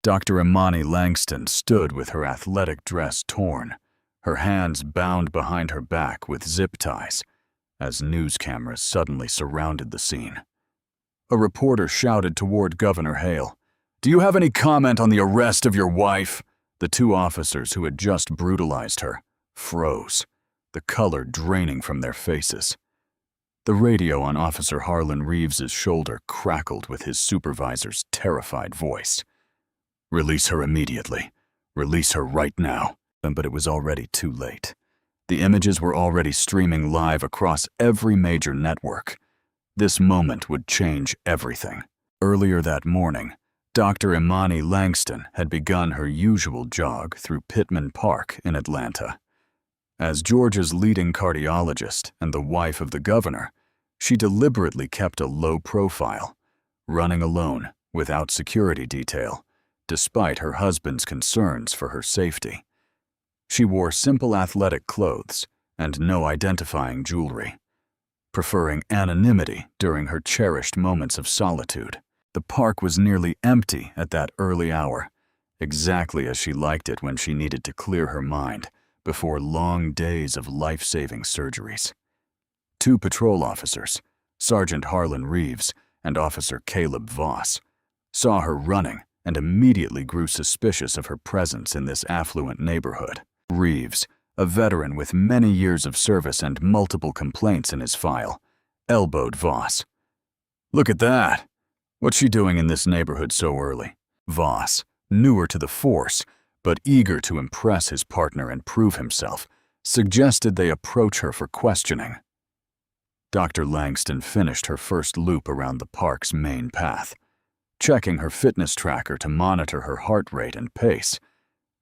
Dr. Imani Langston stood with her athletic dress torn, her hands bound behind her back with zip ties, as news cameras suddenly surrounded the scene. A reporter shouted toward Governor Hale, "Do you have any comment on the arrest of your wife?" The two officers who had just brutalized her froze, the color draining from their faces. The radio on Officer Harlan Reeves's shoulder crackled with his supervisor's terrified voice. "Release her immediately. Release her right now." But it was already too late. The images were already streaming live across every major network. This moment would change everything. Earlier that morning, Dr. Imani Langston had begun her usual jog through Pittman Park in Atlanta. As Georgia's leading cardiologist and the wife of the governor, she deliberately kept a low profile, running alone without security detail, despite her husband's concerns for her safety. She wore simple athletic clothes and no identifying jewelry, preferring anonymity during her cherished moments of solitude. The park was nearly empty at that early hour, exactly as she liked it when she needed to clear her mind before long days of life-saving surgeries. Two patrol officers, Sergeant Harlan Reeves and Officer Caleb Voss, saw her running and immediately grew suspicious of her presence in this affluent neighborhood. Reeves, a veteran with many years of service and multiple complaints in his file, elbowed Voss. "Look at that! What's she doing in this neighborhood so early?" Voss, newer to the force, but eager to impress his partner and prove himself, suggested they approach her for questioning. Dr. Langston finished her first loop around the park's main path, checking her fitness tracker to monitor her heart rate and pace,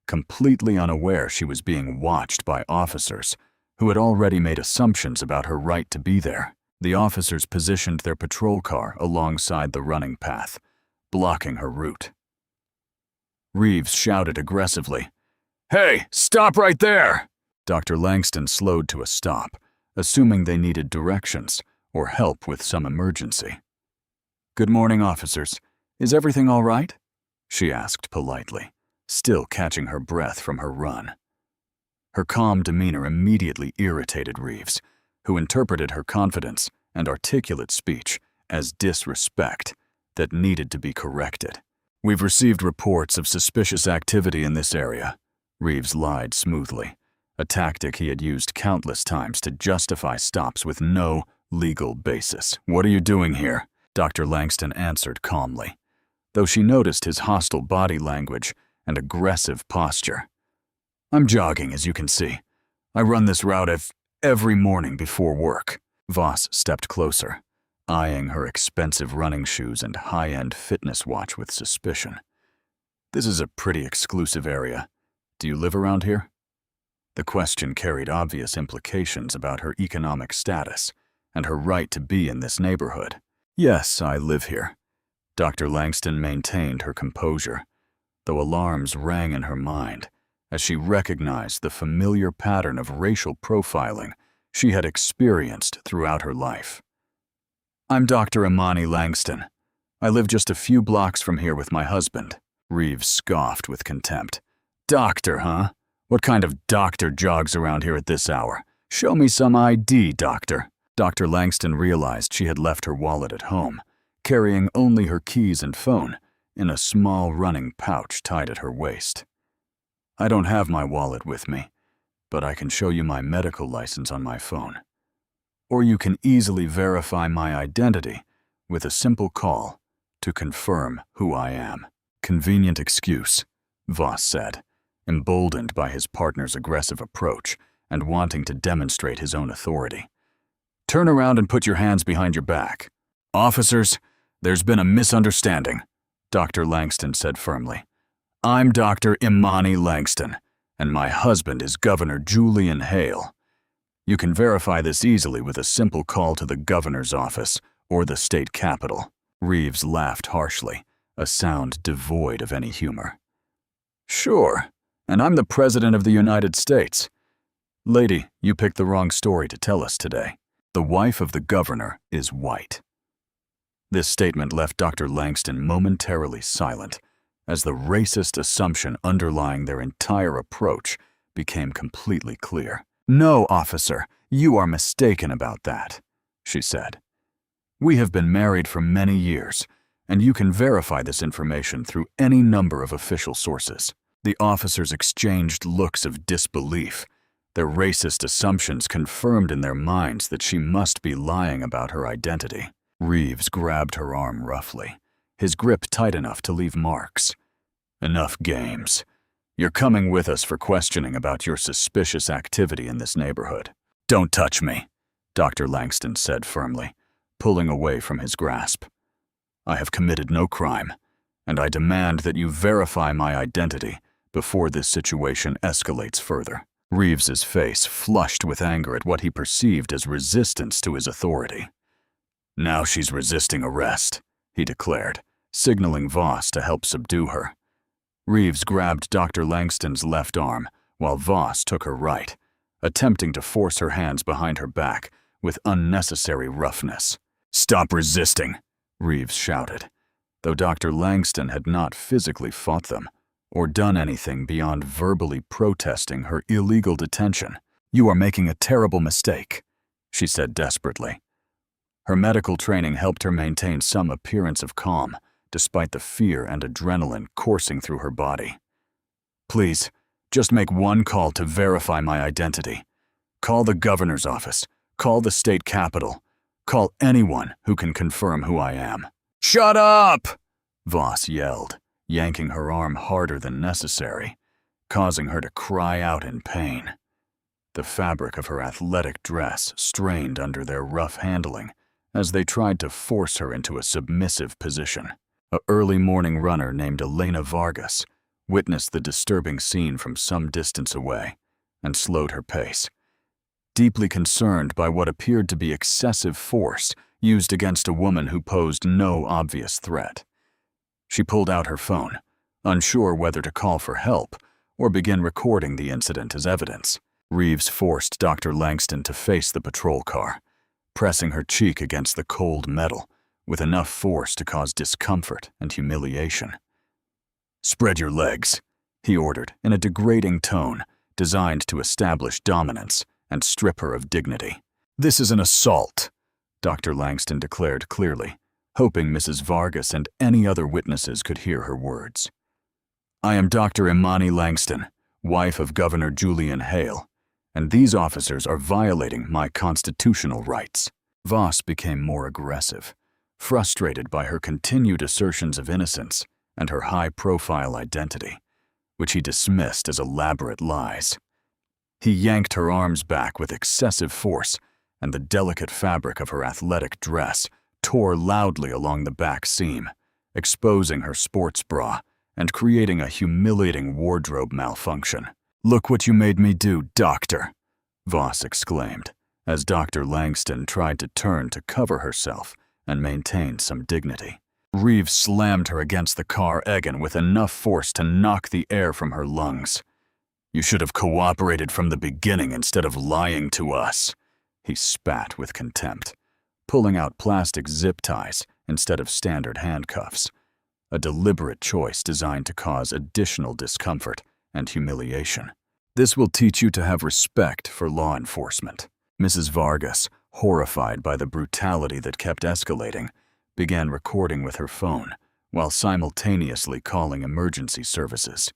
completely unaware she was being watched by officers who had already made assumptions about her right to be there. The officers positioned their patrol car alongside the running path, blocking her route. Reeves shouted aggressively, "Hey, stop right there!" Dr. Langston slowed to a stop, assuming they needed directions or help with some emergency. "Good morning, officers. Is everything all right?" she asked politely, still catching her breath from her run. Her calm demeanor immediately irritated Reeves, who interpreted her confidence and articulate speech as disrespect that needed to be corrected. "We've received reports of suspicious activity in this area," Reeves lied smoothly, a tactic he had used countless times to justify stops with no legal basis. "What are you doing here?" Dr. Langston answered calmly, though she noticed his hostile body language and aggressive posture. "I'm jogging, as you can see. I run this route every morning before work." Voss stepped closer, eyeing her expensive running shoes and high-end fitness watch with suspicion. "This is a pretty exclusive area. Do you live around here?" The question carried obvious implications about her economic status and her right to be in this neighborhood. "Yes, I live here." Dr. Langston maintained her composure, though alarms rang in her mind as she recognized the familiar pattern of racial profiling she had experienced throughout her life. "I'm Dr. Imani Langston. I live just a few blocks from here with my husband." Reeves scoffed with contempt. "Doctor, huh? What kind of doctor jogs around here at this hour? Show me some ID, doctor." Dr. Langston realized she had left her wallet at home, carrying only her keys and phone in a small running pouch tied at her waist. "I don't have my wallet with me, but I can show you my medical license on my phone. Or you can easily verify my identity with a simple call to confirm who I am." "Convenient excuse," Voss said, emboldened by his partner's aggressive approach and wanting to demonstrate his own authority. "Turn around and put your hands behind your back." "Officers, there's been a misunderstanding," Dr. Langston said firmly. "I'm Dr. Imani Langston, and my husband is Governor Julian Hale. You can verify this easily with a simple call to the governor's office or the state capitol." Reeves laughed harshly, a sound devoid of any humor. "Sure, and I'm the President of the United States. Lady, you picked the wrong story to tell us today. The wife of the governor is white." This statement left Dr. Langston momentarily silent, as the racist assumption underlying their entire approach became completely clear. "No, officer, you are mistaken about that," she said. "We have been married for many years, and you can verify this information through any number of official sources." The officers exchanged looks of disbelief, their racist assumptions confirmed in their minds that she must be lying about her identity. Reeves grabbed her arm roughly, his grip tight enough to leave marks. "Enough games. You're coming with us for questioning about your suspicious activity in this neighborhood." "Don't touch me," Dr. Langston said firmly, pulling away from his grasp. "I have committed no crime, and I demand that you verify my identity before this situation escalates further." Reeves's face flushed with anger at what he perceived as resistance to his authority. "Now she's resisting arrest," he declared, signaling Voss to help subdue her. Reeves grabbed Dr. Langston's left arm, while Voss took her right, attempting to force her hands behind her back with unnecessary roughness. "Stop resisting," Reeves shouted, though Dr. Langston had not physically fought them or done anything beyond verbally protesting her illegal detention. "You are making a terrible mistake," she said desperately. Her medical training helped her maintain some appearance of calm, despite the fear and adrenaline coursing through her body. "Please, just make one call to verify my identity. Call the governor's office, call the state capitol, call anyone who can confirm who I am." "Shut up!" Voss yelled, yanking her arm harder than necessary, causing her to cry out in pain. The fabric of her athletic dress strained under their rough handling as they tried to force her into a submissive position. An early morning runner named Elena Vargas witnessed the disturbing scene from some distance away and slowed her pace, deeply concerned by what appeared to be excessive force used against a woman who posed no obvious threat. She pulled out her phone, unsure whether to call for help or begin recording the incident as evidence. Reeves forced Dr. Langston to face the patrol car, pressing her cheek against the cold metal with enough force to cause discomfort and humiliation. "Spread your legs," he ordered in a degrading tone designed to establish dominance and strip her of dignity. "This is an assault," Dr. Langston declared clearly, hoping Mrs. Vargas and any other witnesses could hear her words. "I am Dr. Imani Langston, wife of Governor Julian Hale, and these officers are violating my constitutional rights." Voss became more aggressive, frustrated by her continued assertions of innocence and her high-profile identity, which he dismissed as elaborate lies. He yanked her arms back with excessive force, and the delicate fabric of her athletic dress tore loudly along the back seam, exposing her sports bra and creating a humiliating wardrobe malfunction. "Look what you made me do, doctor," Voss exclaimed, as Dr. Langston tried to turn to cover herself and maintain some dignity. Reeves slammed her against the car egg with enough force to knock the air from her lungs. "You should have cooperated from the beginning instead of lying to us," he spat with contempt, pulling out plastic zip ties instead of standard handcuffs, a deliberate choice designed to cause additional discomfort and humiliation. "This will teach you to have respect for law enforcement." Mrs. Vargas, horrified by the brutality that kept escalating, began recording with her phone while simultaneously calling emergency services.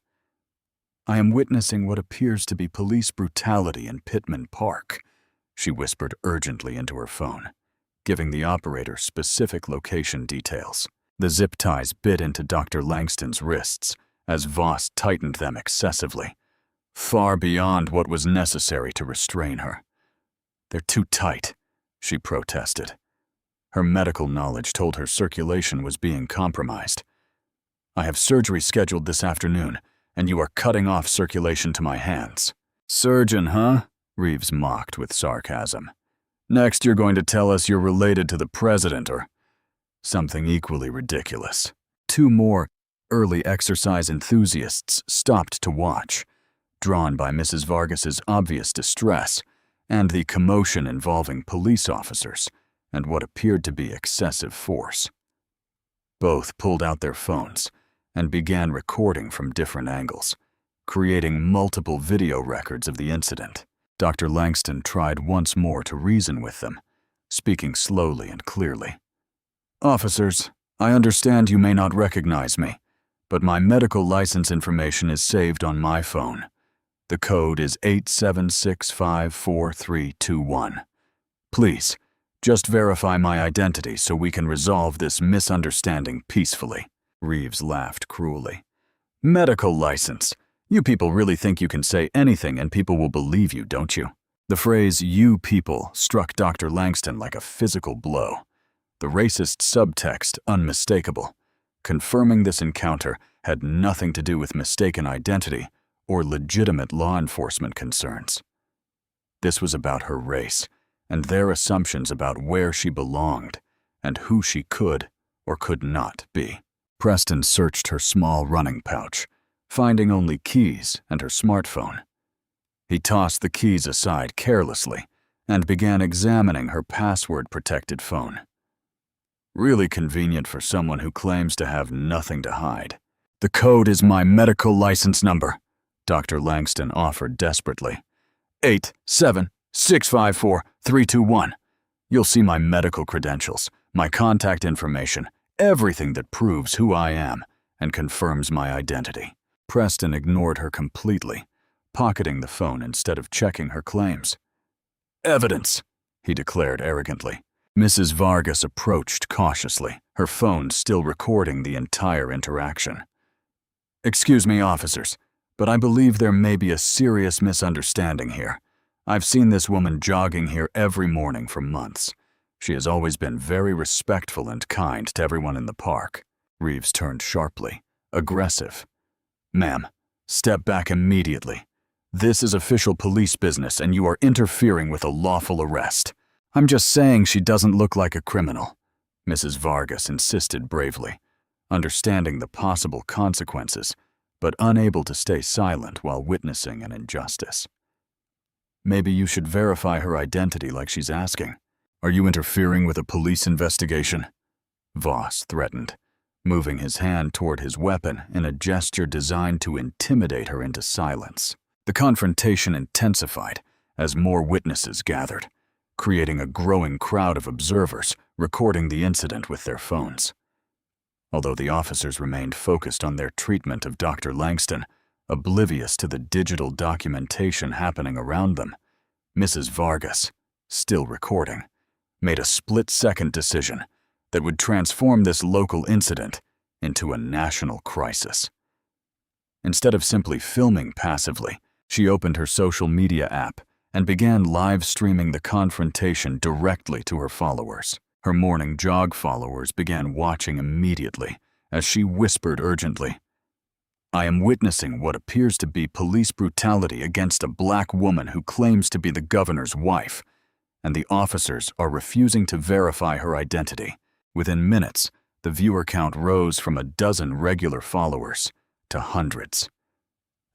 "I am witnessing what appears to be police brutality in Pittman Park," she whispered urgently into her phone, giving the operator specific location details. The zip ties bit into Dr. Langston's wrists as Voss tightened them excessively, far beyond what was necessary to restrain her. "They're too tight," she protested. Her medical knowledge told her circulation was being compromised. "I have surgery scheduled this afternoon, and you are cutting off circulation to my hands." "Surgeon, huh?" Reeves mocked with sarcasm. "Next you're going to tell us you're related to the president or something equally ridiculous." Two more early exercise enthusiasts stopped to watch, drawn by Mrs. Vargas's obvious distress and the commotion involving police officers and what appeared to be excessive force. Both pulled out their phones and began recording from different angles, creating multiple video records of the incident. Dr. Langston tried once more to reason with them, speaking slowly and clearly. "Officers, I understand you may not recognize me, but my medical license information is saved on my phone. The code is 87654321. Please, just verify my identity so we can resolve this misunderstanding peacefully." Reeves laughed cruelly. "Medical license? You people really think you can say anything and people will believe you, don't you?" The phrase "you people" struck Dr. Langston like a physical blow, the racist subtext unmistakable, confirming this encounter had nothing to do with mistaken identity or legitimate law enforcement concerns. This was about her race and their assumptions about where she belonged and who she could or could not be. Preston searched her small running pouch, finding only keys and her smartphone. He tossed the keys aside carelessly and began examining her password-protected phone. Really convenient for someone who claims to have nothing to hide. "The code is my medical license number," Dr. Langston offered desperately. 87654321. You'll see my medical credentials, my contact information, everything that proves who I am and confirms my identity. Preston ignored her completely, pocketing the phone instead of checking her claims. "Evidence," he declared arrogantly. Mrs. Vargas approached cautiously, her phone still recording the entire interaction. "Excuse me, officers, but I believe there may be a serious misunderstanding here. I've seen this woman jogging here every morning for months. She has always been very respectful and kind to everyone in the park." Reeves turned sharply, aggressive. "Ma'am, step back immediately. This is official police business and you are interfering with a lawful arrest." "I'm just saying she doesn't look like a criminal," Mrs. Vargas insisted bravely, understanding the possible consequences, but unable to stay silent while witnessing an injustice. "Maybe you should verify her identity like she's asking. Are you interfering with a police investigation?" Voss threatened, moving his hand toward his weapon in a gesture designed to intimidate her into silence. The confrontation intensified as more witnesses gathered, creating a growing crowd of observers recording the incident with their phones. Although the officers remained focused on their treatment of Dr. Langston, oblivious to the digital documentation happening around them, Mrs. Vargas, still recording, made a split-second decision that would transform this local incident into a national crisis. Instead of simply filming passively, she opened her social media app and began live streaming the confrontation directly to her followers. Her morning jog followers began watching immediately as she whispered urgently, "I am witnessing what appears to be police brutality against a black woman who claims to be the governor's wife, and the officers are refusing to verify her identity." Within minutes, the viewer count rose from a dozen regular followers to hundreds.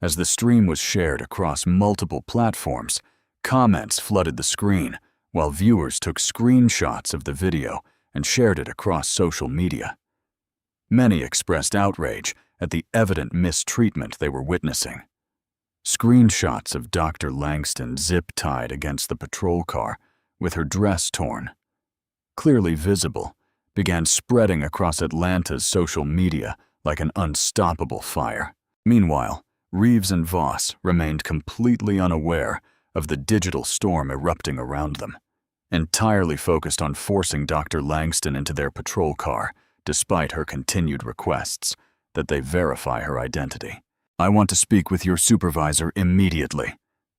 As the stream was shared across multiple platforms, comments flooded the screen, while viewers took screenshots of the video and shared it across social media. Many expressed outrage at the evident mistreatment they were witnessing. Screenshots of Dr. Langston zip-tied against the patrol car, with her dress torn, clearly visible, began spreading across Atlanta's social media like an unstoppable fire. Meanwhile, Reeves and Voss remained completely unaware of the digital storm erupting around them, entirely focused on forcing Dr. Langston into their patrol car, despite her continued requests that they verify her identity. "I want to speak with your supervisor immediately,"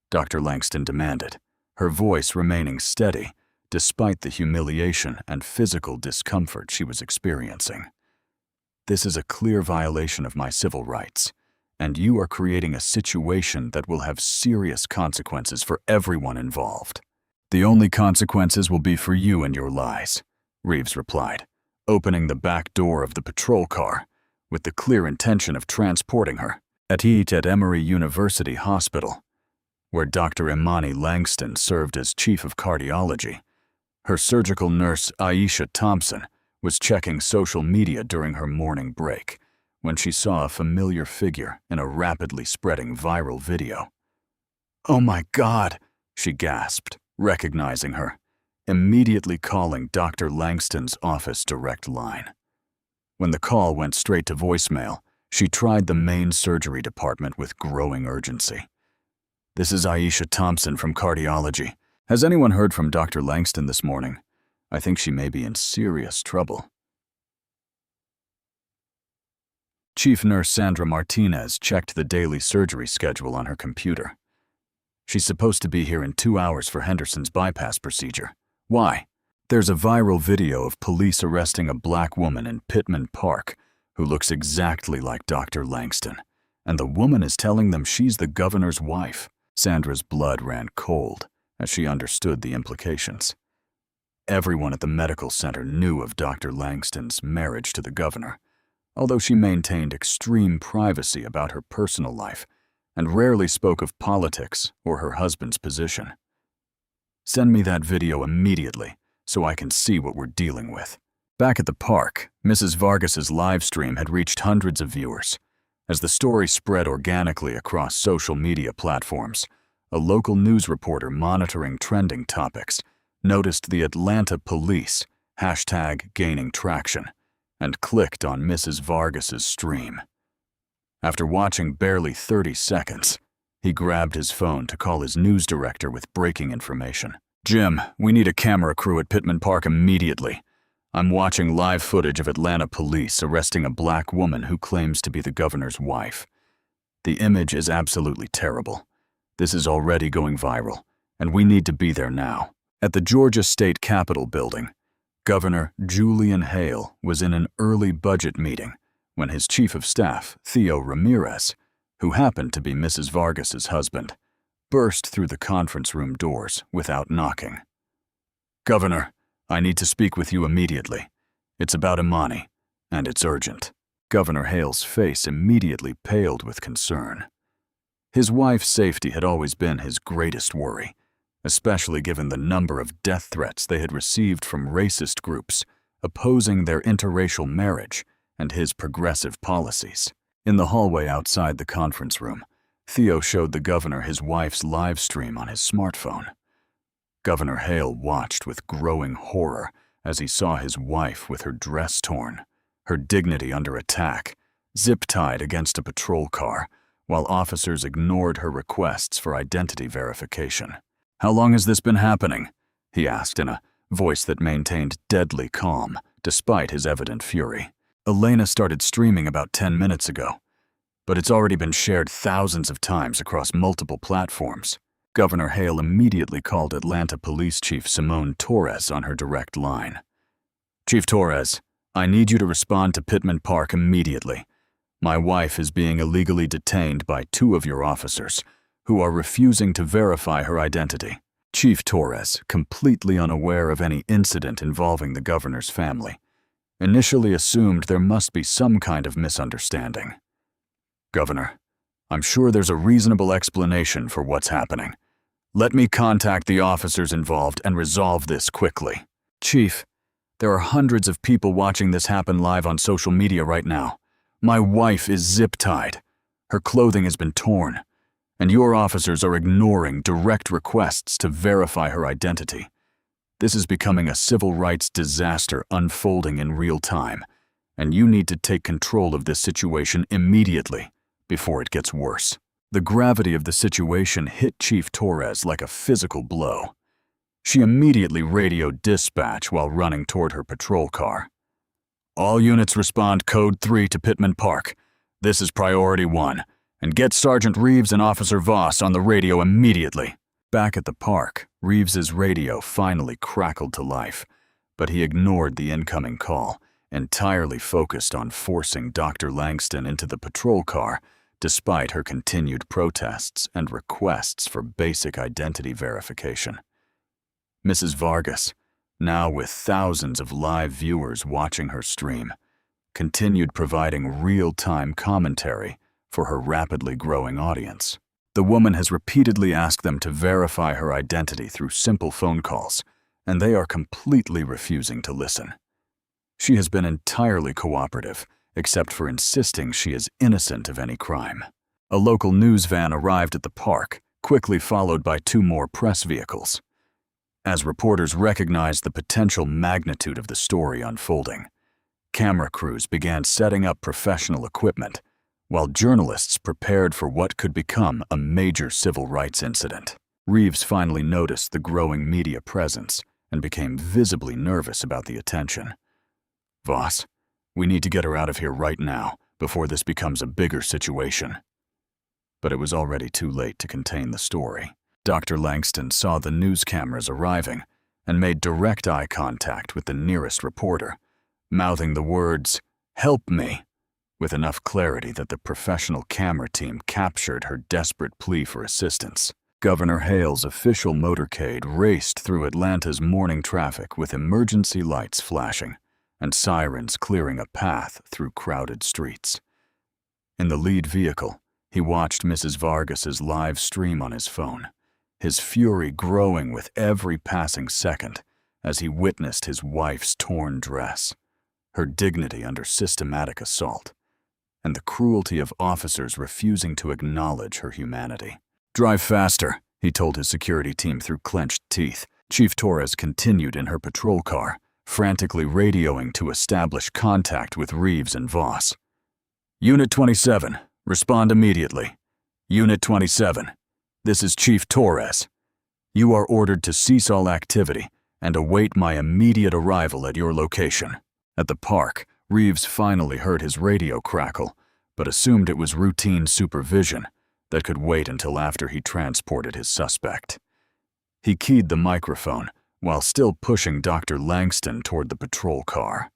Dr. Langston demanded, her voice remaining steady despite the humiliation and physical discomfort she was experiencing. "This is a clear violation of my civil rights, and you are creating a situation that will have serious consequences for everyone involved." "The only consequences will be for you and your lies," Reeves replied, opening the back door of the patrol car with the clear intention of transporting her. At Emory University Hospital, where Dr. Imani Langston served as chief of cardiology, her surgical nurse Aisha Thompson was checking social media during her morning break when she saw a familiar figure in a rapidly spreading viral video. "Oh my God," she gasped, recognizing her, immediately calling Dr. Langston's office direct line. When the call went straight to voicemail, she tried the main surgery department with growing urgency. "This is Aisha Thompson from cardiology. Has anyone heard from Dr. Langston this morning? I think she may be in serious trouble." Chief Nurse Sandra Martinez checked the daily surgery schedule on her computer. "She's supposed to be here in 2 hours for Henderson's bypass procedure. Why?" "There's a viral video of police arresting a black woman in Pittman Park who looks exactly like Dr. Langston, and the woman is telling them she's the governor's wife." Sandra's blood ran cold as she understood the implications. Everyone at the medical center knew of Dr. Langston's marriage to the governor, although she maintained extreme privacy about her personal life and rarely spoke of politics or her husband's position. "Send me that video immediately so I can see what we're dealing with." Back at the park, Mrs. Vargas's live stream had reached hundreds of viewers. As the story spread organically across social media platforms, a local news reporter monitoring trending topics noticed the Atlanta police hashtag gaining traction and clicked on Mrs. Vargas's stream. After watching barely 30 seconds, he grabbed his phone to call his news director with breaking information. "Jim, we need a camera crew at Pittman Park immediately. I'm watching live footage of Atlanta police arresting a black woman who claims to be the governor's wife. The image is absolutely terrible. This is already going viral, and we need to be there now." At the Georgia State Capitol building, Governor Julian Hale was in an early budget meeting when his chief of staff, Theo Ramirez, who happened to be Mrs. Vargas's husband, burst through the conference room doors without knocking. "Governor, I need to speak with you immediately. It's about Imani, and it's urgent." Governor Hale's face immediately paled with concern. His wife's safety had always been his greatest worry, especially given the number of death threats they had received from racist groups opposing their interracial marriage and his progressive policies. In the hallway outside the conference room, Theo showed the governor his wife's live stream on his smartphone. Governor Hale watched with growing horror as he saw his wife with her dress torn, her dignity under attack, zip-tied against a patrol car, while officers ignored her requests for identity verification. "How long has this been happening?" he asked in a voice that maintained deadly calm despite his evident fury. "Elena started streaming about 10 minutes ago, but it's already been shared thousands of times across multiple platforms." Governor Hale immediately called Atlanta Police Chief Simone Torres on her direct line. "Chief Torres, I need you to respond to Pittman Park immediately. My wife is being illegally detained by 2 of your officers who are refusing to verify her identity." Chief Torres, completely unaware of any incident involving the governor's family, initially assumed there must be some kind of misunderstanding. "Governor, I'm sure there's a reasonable explanation for what's happening. Let me contact the officers involved and resolve this quickly." "Chief, there are hundreds of people watching this happen live on social media right now. My wife is zip-tied. Her clothing has been torn, and your officers are ignoring direct requests to verify her identity. This is becoming a civil rights disaster unfolding in real time, and you need to take control of this situation immediately before it gets worse." The gravity of the situation hit Chief Torres like a physical blow. She immediately radioed dispatch while running toward her patrol car. "All units respond Code 3 to Pittman Park. This is Priority 1, and get Sergeant Reeves and Officer Voss on the radio immediately." Back at the park, Reeves's radio finally crackled to life, but he ignored the incoming call, entirely focused on forcing Dr. Langston into the patrol car despite her continued protests and requests for basic identity verification. Mrs. Vargas, now with thousands of live viewers watching her stream, continued providing real-time commentary for her rapidly growing audience. The woman has repeatedly asked them to verify her identity through simple phone calls, and they are completely refusing to listen. She has been entirely cooperative, except for insisting she is innocent of any crime. A local news van arrived at the park, quickly followed by 2 more press vehicles. As reporters recognized the potential magnitude of the story unfolding, camera crews began setting up professional equipment, while journalists prepared for what could become a major civil rights incident. Reeves finally noticed the growing media presence and became visibly nervous about the attention. "Voss, we need to get her out of here right now, before this becomes a bigger situation." But it was already too late to contain the story. Dr. Langston saw the news cameras arriving and made direct eye contact with the nearest reporter, mouthing the words, "Help me," with enough clarity that the professional camera team captured her desperate plea for assistance. Governor Hale's official motorcade raced through Atlanta's morning traffic with emergency lights flashing and sirens clearing a path through crowded streets. In the lead vehicle, he watched Mrs. Vargas's live stream on his phone, his fury growing with every passing second as he witnessed his wife's torn dress, her dignity under systematic assault, and the cruelty of officers refusing to acknowledge her humanity. "Drive faster," he told his security team through clenched teeth. Chief Torres continued in her patrol car, frantically radioing to establish contact with Reeves and Voss. "Unit 27, respond immediately. Unit 27, this is Chief Torres. You are ordered to cease all activity and await my immediate arrival at your location." At the park, Reeves finally heard his radio crackle, but assumed it was routine supervision that could wait until after he transported his suspect. He keyed the microphone while still pushing Dr. Langston toward the patrol car.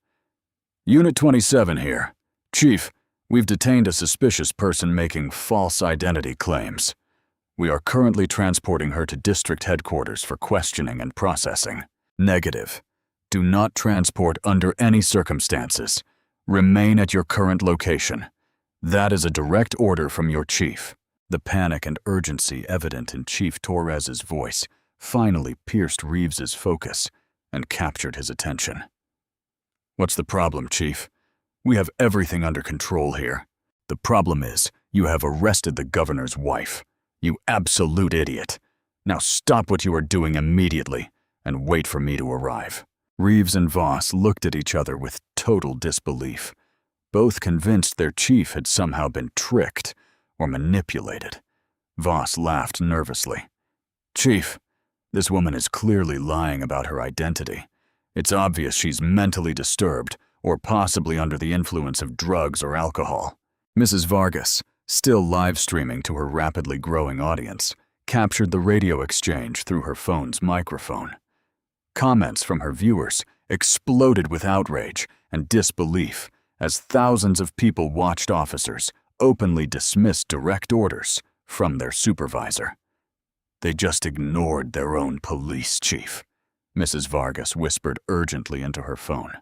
"Unit 27 here. Chief, we've detained a suspicious person making false identity claims. We are currently transporting her to district headquarters for questioning and processing." "Negative. Do not transport under any circumstances. Remain at your current location. That is a direct order from your chief." The panic and urgency evident in Chief Torres's voice finally pierced Reeves's focus and captured his attention. "What's the problem, Chief? We have everything under control here. The problem is, you have arrested the governor's wife. You absolute idiot. Now stop what you are doing immediately and wait for me to arrive." Reeves and Voss looked at each other with total disbelief, both convinced their chief had somehow been tricked or manipulated. Voss laughed nervously. "Chief, this woman is clearly lying about her identity. It's obvious she's mentally disturbed or possibly under the influence of drugs or alcohol." Mrs. Vargas, still live streaming to her rapidly growing audience, captured the radio exchange through her phone's microphone. Comments from her viewers exploded with outrage and disbelief as thousands of people watched officers openly dismiss direct orders from their supervisor. "They just ignored their own police chief," Mrs. Vargas whispered urgently into her phone.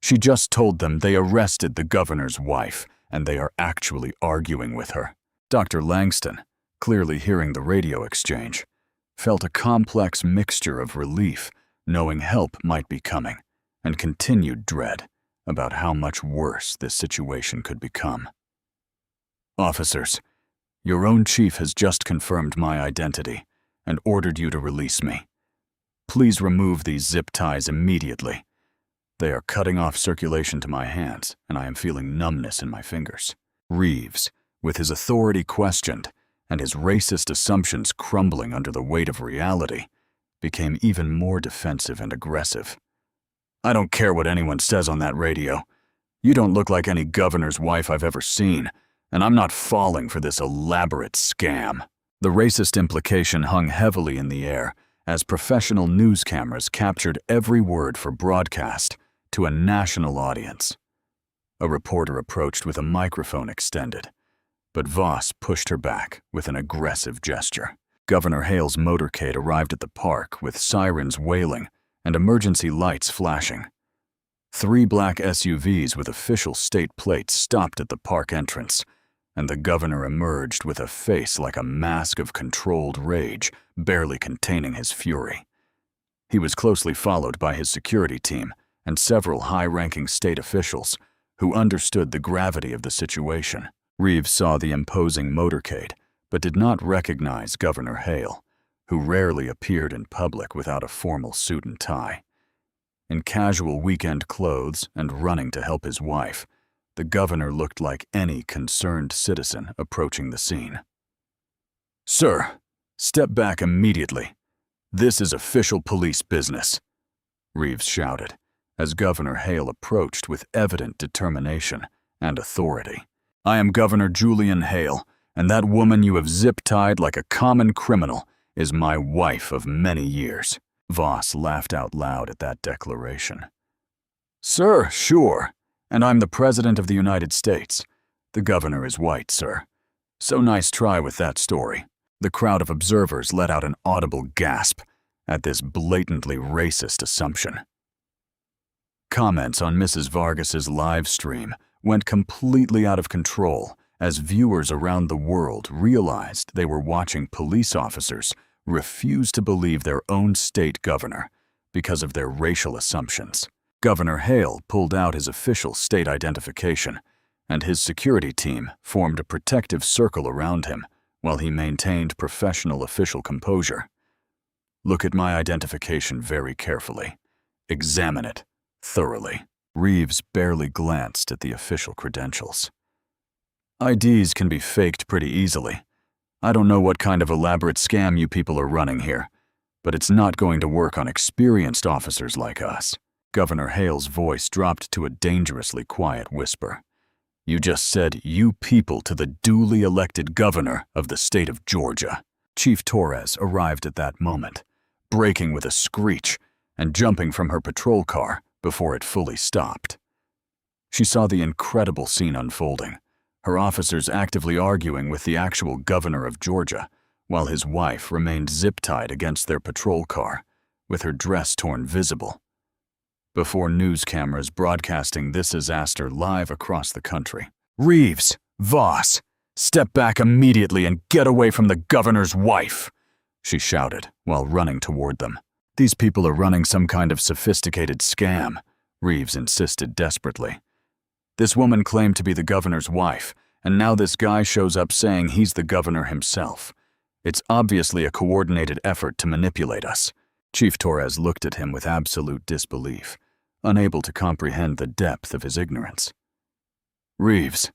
"She just told them they arrested the governor's wife, and they are actually arguing with her." Dr. Langston, clearly hearing the radio exchange, felt a complex mixture of relief knowing help might be coming, and continued dread about how much worse this situation could become. "Officers, your own chief has just confirmed my identity and ordered you to release me. Please remove these zip ties immediately. They are cutting off circulation to my hands, and I am feeling numbness in my fingers." Reeves, with his authority questioned and his racist assumptions crumbling under the weight of reality, became even more defensive and aggressive. "I don't care what anyone says on that radio. You don't look like any governor's wife I've ever seen, and I'm not falling for this elaborate scam." The racist implication hung heavily in the air as professional news cameras captured every word for broadcast to a national audience. A reporter approached with a microphone extended, but Voss pushed her back with an aggressive gesture. Governor Hale's motorcade arrived at the park with sirens wailing and emergency lights flashing. 3 black SUVs with official state plates stopped at the park entrance, and the governor emerged with a face like a mask of controlled rage, barely containing his fury. He was closely followed by his security team and several high-ranking state officials who understood the gravity of the situation. Reeves saw the imposing motorcade, but did not recognize Governor Hale, who rarely appeared in public without a formal suit and tie. In casual weekend clothes and running to help his wife, the governor looked like any concerned citizen approaching the scene. "Sir, step back immediately. This is official police business," Reeves shouted, as Governor Hale approached with evident determination and authority. "I am Governor Julian Hale, and that woman you have zip-tied like a common criminal is my wife of many years." Voss laughed out loud at that declaration. "Sir, sure, and I'm the President of the United States. The governor is white, sir. So nice try with that story." The crowd of observers let out an audible gasp at this blatantly racist assumption. Comments on Mrs. Vargas's live stream went completely out of control as viewers around the world realized they were watching police officers refuse to believe their own state governor because of their racial assumptions. Governor Hale pulled out his official state identification, and his security team formed a protective circle around him while he maintained professional official composure. "Look at my identification very carefully. Examine it thoroughly." Reeves barely glanced at the official credentials. "IDs can be faked pretty easily. I don't know what kind of elaborate scam you people are running here, but it's not going to work on experienced officers like us." Governor Hale's voice dropped to a dangerously quiet whisper. "You just said 'you people' to the duly elected governor of the state of Georgia." Chief Torres arrived at that moment, braking with a screech and jumping from her patrol car before it fully stopped. She saw the incredible scene unfolding, her officers actively arguing with the actual governor of Georgia, while his wife remained zip-tied against their patrol car, with her dress torn visible, before news cameras broadcasting this disaster live across the country. "Reeves, Voss, step back immediately and get away from the governor's wife," she shouted while running toward them. "These people are running some kind of sophisticated scam," Reeves insisted desperately. "This woman claimed to be the governor's wife, and now this guy shows up saying he's the governor himself. It's obviously a coordinated effort to manipulate us." Chief Torres looked at him with absolute disbelief, unable to comprehend the depth of his ignorance. "Reeves,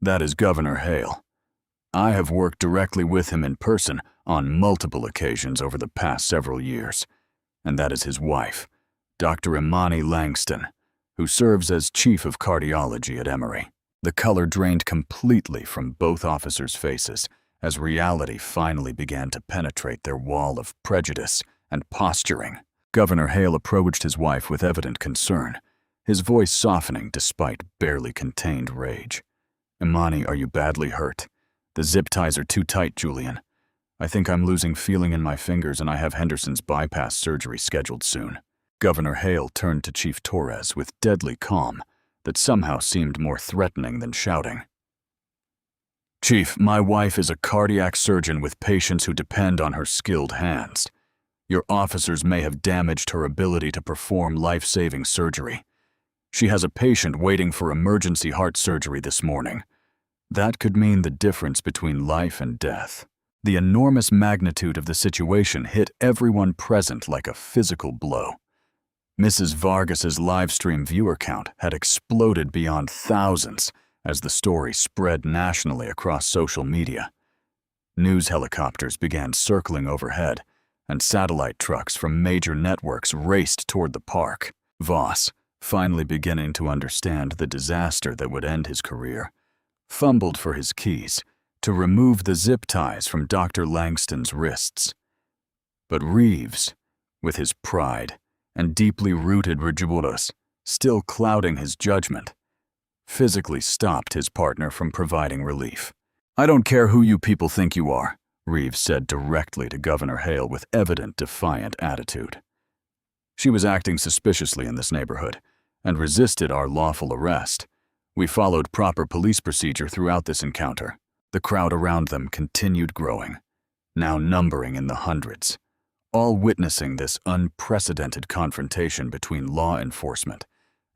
that is Governor Hale. I have worked directly with him in person on multiple occasions over the past several years, and that is his wife, Dr. Imani Langston, who serves as chief of cardiology at Emory." The color drained completely from both officers' faces as reality finally began to penetrate their wall of prejudice and posturing. Governor Hale approached his wife with evident concern, his voice softening despite barely contained rage. "Imani, are you badly hurt? The zip ties are too tight, Julian. I think I'm losing feeling in my fingers and I have Henderson's bypass surgery scheduled soon." Governor Hale turned to Chief Torres with deadly calm that somehow seemed more threatening than shouting. "Chief, my wife is a cardiac surgeon with patients who depend on her skilled hands. Your officers may have damaged her ability to perform life-saving surgery. She has a patient waiting for emergency heart surgery this morning. That could mean the difference between life and death." The enormous magnitude of the situation hit everyone present like a physical blow. Mrs. Vargas's livestream viewer count had exploded beyond thousands as the story spread nationally across social media. News helicopters began circling overhead, and satellite trucks from major networks raced toward the park. Voss, finally beginning to understand the disaster that would end his career, fumbled for his keys to remove the zip ties from Dr. Langston's wrists. But Reeves, with his pride and deeply rooted prejudice still clouding his judgment, physically stopped his partner from providing relief. "I don't care who you people think you are," Reeves said directly to Governor Hale with evident defiant attitude. "She was acting suspiciously in this neighborhood and resisted our lawful arrest. We followed proper police procedure throughout this encounter." The crowd around them continued growing, now numbering in the hundreds, all witnessing this unprecedented confrontation between law enforcement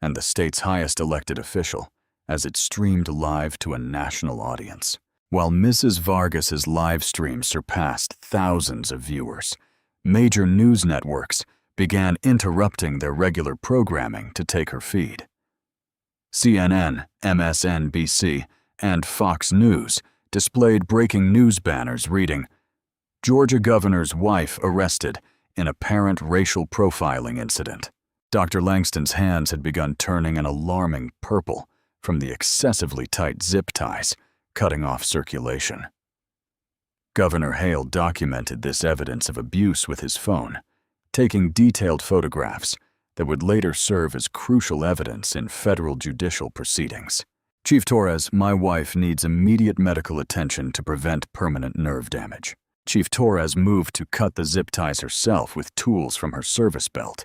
and the state's highest elected official as it streamed live to a national audience. While Mrs. Vargas's live stream surpassed thousands of viewers, major news networks began interrupting their regular programming to take her feed. CNN, MSNBC, and Fox News displayed breaking news banners reading, "Georgia governor's wife arrested in apparent racial profiling incident." Dr. Langston's hands had begun turning an alarming purple from the excessively tight zip ties, cutting off circulation. Governor Hale documented this evidence of abuse with his phone, taking detailed photographs that would later serve as crucial evidence in federal judicial proceedings. "Chief Torres, my wife needs immediate medical attention to prevent permanent nerve damage." Chief Torres moved to cut the zip ties herself with tools from her service belt,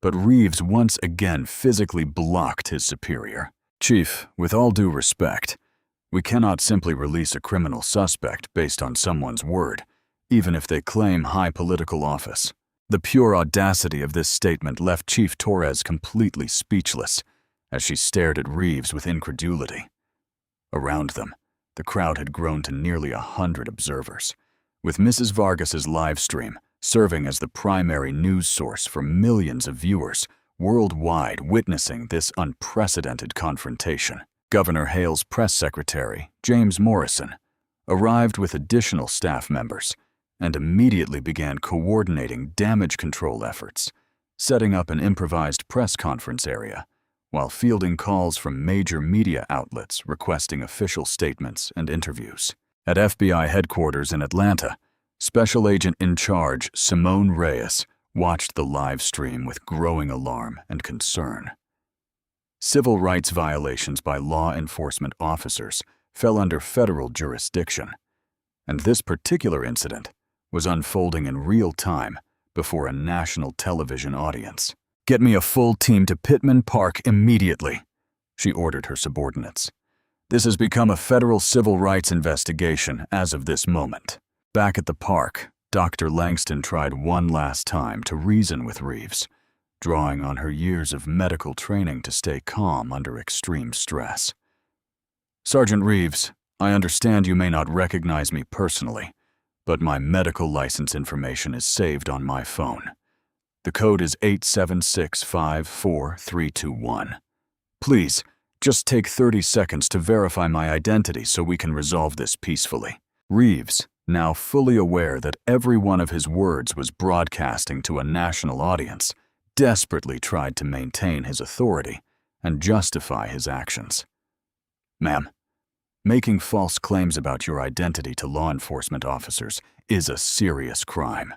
but Reeves once again physically blocked his superior. "Chief, with all due respect, we cannot simply release a criminal suspect based on someone's word, even if they claim high political office." The pure audacity of this statement left Chief Torres completely speechless as she stared at Reeves with incredulity. Around them, the crowd had grown to nearly 100 observers, with Mrs. Vargas's live stream serving as the primary news source for millions of viewers worldwide witnessing this unprecedented confrontation. Governor Hale's press secretary, James Morrison, arrived with additional staff members and immediately began coordinating damage control efforts, setting up an improvised press conference area, while fielding calls from major media outlets requesting official statements and interviews. At FBI headquarters in Atlanta, Special Agent in Charge Simone Reyes watched the live stream with growing alarm and concern. Civil rights violations by law enforcement officers fell under federal jurisdiction, and this particular incident was unfolding in real time before a national television audience. "Get me a full team to Pittman Park immediately," she ordered her subordinates. "This has become a federal civil rights investigation as of this moment." Back at the park, Dr. Langston tried one last time to reason with Reeves, drawing on her years of medical training to stay calm under extreme stress. "Sergeant Reeves, I understand you may not recognize me personally, but my medical license information is saved on my phone. The code is 8765431. Please, just take 30 seconds to verify my identity so we can resolve this peacefully." Reeves, now fully aware that every one of his words was broadcasting to a national audience, desperately tried to maintain his authority and justify his actions. "Ma'am, making false claims about your identity to law enforcement officers is a serious crime.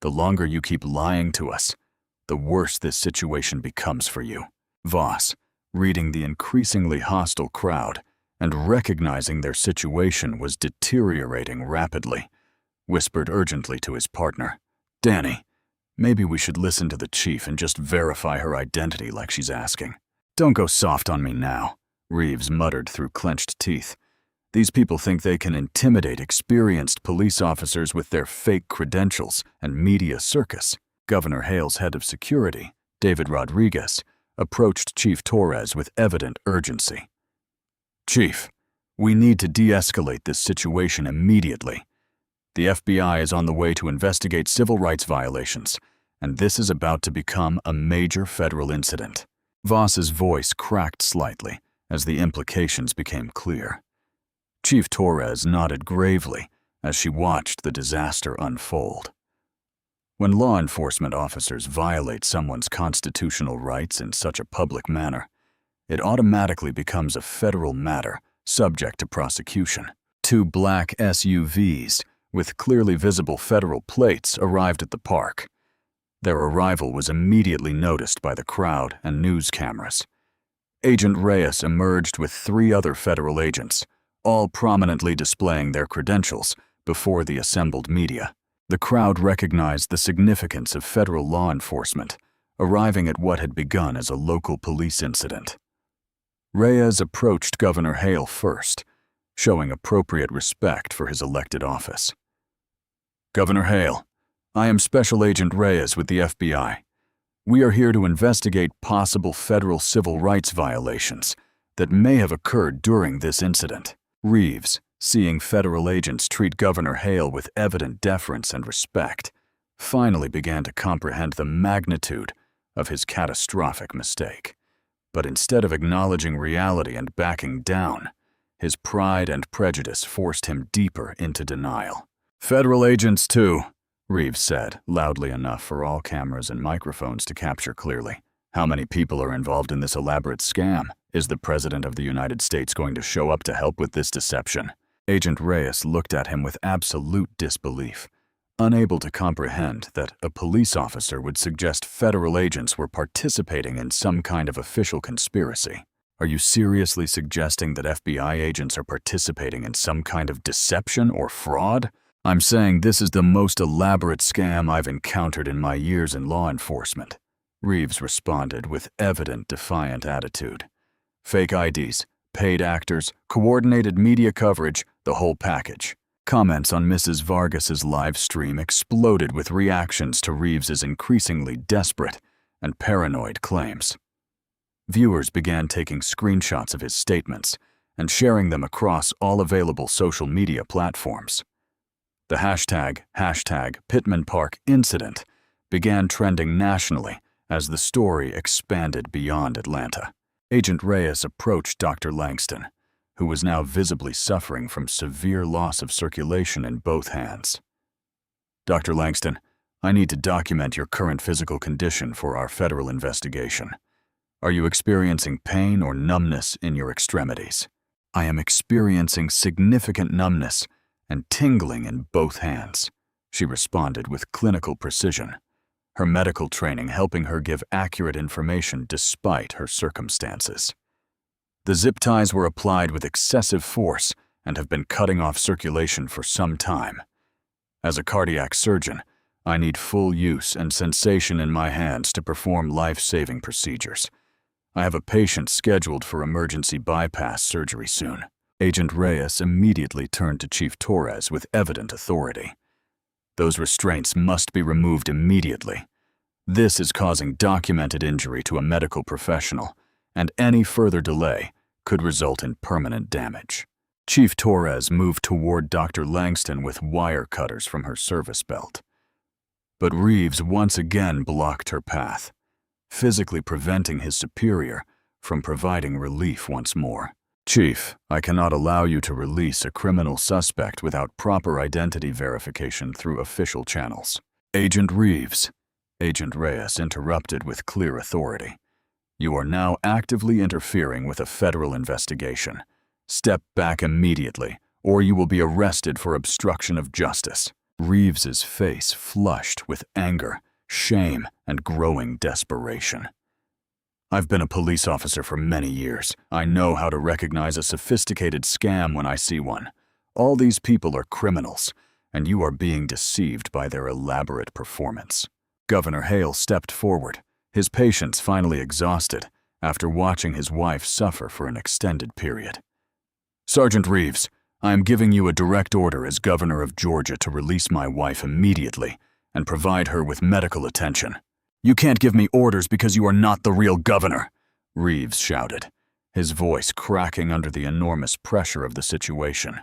The longer you keep lying to us, the worse this situation becomes for you." Voss, reading the increasingly hostile crowd and recognizing their situation was deteriorating rapidly, whispered urgently to his partner, "Danny, maybe we should listen to the chief and just verify her identity like she's asking." "Don't go soft on me now," Reeves muttered through clenched teeth. "These people think they can intimidate experienced police officers with their fake credentials and media circus." Governor Hale's head of security, David Rodriguez, approached Chief Torres with evident urgency. "Chief, we need to de-escalate this situation immediately. The FBI is on the way to investigate civil rights violations, and this is about to become a major federal incident." Voss's voice cracked slightly as the implications became clear. Chief Torres nodded gravely as she watched the disaster unfold. When law enforcement officers violate someone's constitutional rights in such a public manner, it automatically becomes a federal matter subject to prosecution. 2 black SUVs with clearly visible federal plates arrived at the park. Their arrival was immediately noticed by the crowd and news cameras. Agent Reyes emerged with 3 other federal agents, all prominently displaying their credentials before the assembled media. The crowd recognized the significance of federal law enforcement, arriving at what had begun as a local police incident. Reyes approached Governor Hale first, showing appropriate respect for his elected office. "Governor Hale, I am Special Agent Reyes with the FBI. We are here to investigate possible federal civil rights violations that may have occurred during this incident. Reeves, seeing federal agents treat Governor Hale with evident deference and respect, finally began to comprehend the magnitude of his catastrophic mistake. But instead of acknowledging reality and backing down, his pride and prejudice forced him deeper into denial. "Federal agents, too," Reeves said, loudly enough for all cameras and microphones to capture clearly. "How many people are involved in this elaborate scam? Is the President of the United States going to show up to help with this deception?" Agent Reyes looked at him with absolute disbelief, unable to comprehend that a police officer would suggest federal agents were participating in some kind of official conspiracy. "Are you seriously suggesting that FBI agents are participating in some kind of deception or fraud?" "I'm saying this is the most elaborate scam I've encountered in my years in law enforcement," Reeves responded with evident defiant attitude. "Fake IDs, paid actors, coordinated media coverage, the whole package." Comments on Mrs. Vargas's live stream exploded with reactions to Reeves's increasingly desperate and paranoid claims. Viewers began taking screenshots of his statements and sharing them across all available social media platforms. The hashtag Pittman Park incident began trending nationally as the story expanded beyond Atlanta. Agent Reyes approached Dr. Langston, who was now visibly suffering from severe loss of circulation in both hands. "Dr. Langston, I need to document your current physical condition for our federal investigation. Are you experiencing pain or numbness in your extremities?" "I am experiencing significant numbness and tingling in both hands," she responded with clinical precision, her medical training helping her give accurate information despite her circumstances. "The zip ties were applied with excessive force and have been cutting off circulation for some time. As a cardiac surgeon, I need full use and sensation in my hands to perform life-saving procedures. I have a patient scheduled for emergency bypass surgery soon." Agent Reyes immediately turned to Chief Torres with evident authority. "Those restraints must be removed immediately. This is causing documented injury to a medical professional, and any further delay could result in permanent damage." Chief Torres moved toward Dr. Langston with wire cutters from her service belt. But Reeves once again blocked her path, physically preventing his superior from providing relief once more. "Chief, I cannot allow you to release a criminal suspect without proper identity verification through official channels." "Agent Reeves," Agent Reyes interrupted with clear authority, "you are now actively interfering with a federal investigation. Step back immediately, or you will be arrested for obstruction of justice." Reeves's face flushed with anger, shame, and growing desperation. "I've been a police officer for many years. I know how to recognize a sophisticated scam when I see one. All these people are criminals, and you are being deceived by their elaborate performance." Governor Hale stepped forward, his patience finally exhausted after watching his wife suffer for an extended period. "Sergeant Reeves, I am giving you a direct order as Governor of Georgia to release my wife immediately and provide her with medical attention." "You can't give me orders because you are not the real governor," Reeves shouted, his voice cracking under the enormous pressure of the situation.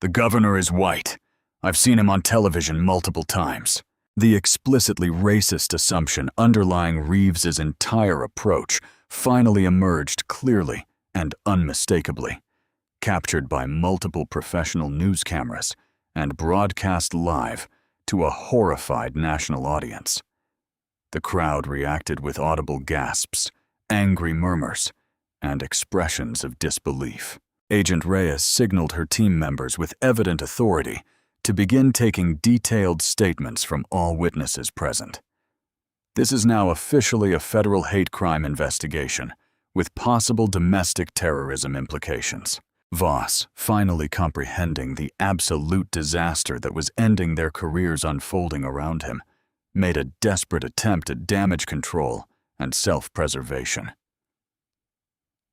"The governor is white. I've seen him on television multiple times." The explicitly racist assumption underlying Reeves's entire approach finally emerged clearly and unmistakably, captured by multiple professional news cameras and broadcast live to a horrified national audience. The crowd reacted with audible gasps, angry murmurs, and expressions of disbelief. Agent Reyes signaled her team members with evident authority to begin taking detailed statements from all witnesses present. This is now officially a federal hate crime investigation with possible domestic terrorism implications. Voss, finally comprehending the absolute disaster that was ending their careers unfolding around him, made a desperate attempt at damage control and self-preservation.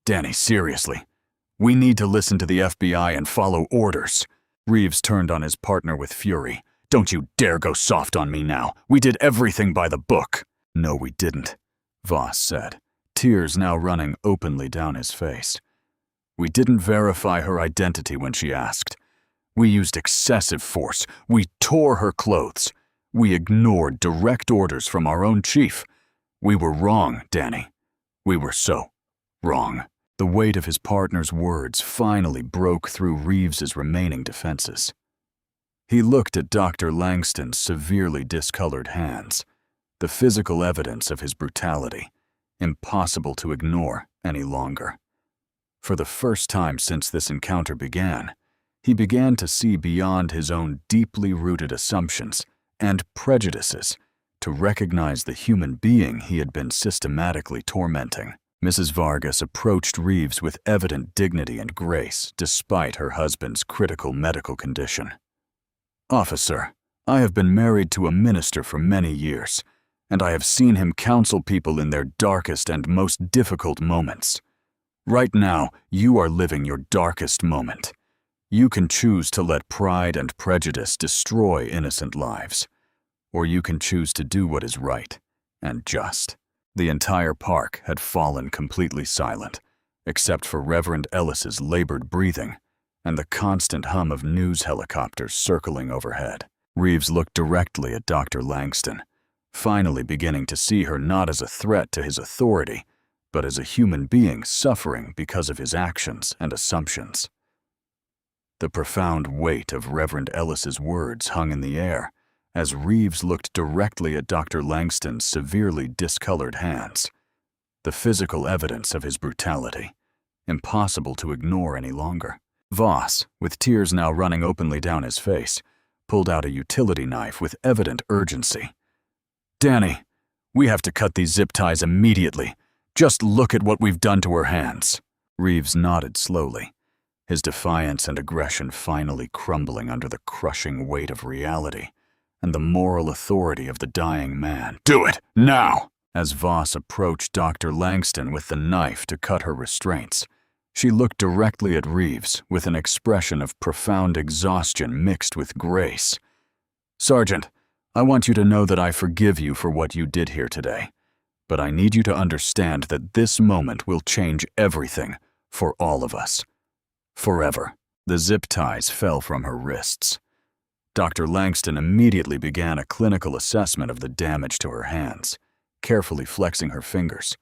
"Danny, seriously, we need to listen to the FBI and follow orders." Reeves turned on his partner with fury. "Don't you dare go soft on me now. We did everything by the book." "No, we didn't," Voss said, tears now running openly down his face. We didn't verify her identity when she asked. We used excessive force. We tore her clothes. We ignored direct orders from our own chief. We were wrong, Danny. We were so wrong. The weight of his partner's words finally broke through Reeves's remaining defenses. He looked at Dr. Langston's severely discolored hands, the physical evidence of his brutality, impossible to ignore any longer. For the first time since this encounter began, he began to see beyond his own deeply rooted assumptions and prejudices to recognize the human being he had been systematically tormenting. Mrs. Vargas approached Reeves with evident dignity and grace despite her husband's critical medical condition. "Officer, I have been married to a minister for many years, and I have seen him counsel people in their darkest and most difficult moments. Right now, you are living your darkest moment. You can choose to let pride and prejudice destroy innocent lives, or you can choose to do what is right and just." The entire park had fallen completely silent, except for Reverend Ellis's labored breathing and the constant hum of news helicopters circling overhead. Reeves looked directly at Dr. Langston, finally beginning to see her not as a threat to his authority, but as a human being suffering because of his actions and assumptions. The profound weight of Reverend Ellis's words hung in the air as Reeves looked directly at Dr. Langston's severely discolored hands, the physical evidence of his brutality, impossible to ignore any longer. Voss, with tears now running openly down his face, pulled out a utility knife with evident urgency. "Danny, we have to cut these zip ties immediately. Just look at what we've done to her hands." Reeves nodded slowly, his defiance and aggression finally crumbling under the crushing weight of reality and the moral authority of the dying man. "Do it, now!" As Voss approached Dr. Langston with the knife to cut her restraints, she looked directly at Reeves with an expression of profound exhaustion mixed with grace. "Sergeant, I want you to know that I forgive you for what you did here today, but I need you to understand that this moment will change everything for all of us. Forever." The zip ties fell from her wrists. Dr. Langston immediately began a clinical assessment of the damage to her hands, carefully flexing her fingers,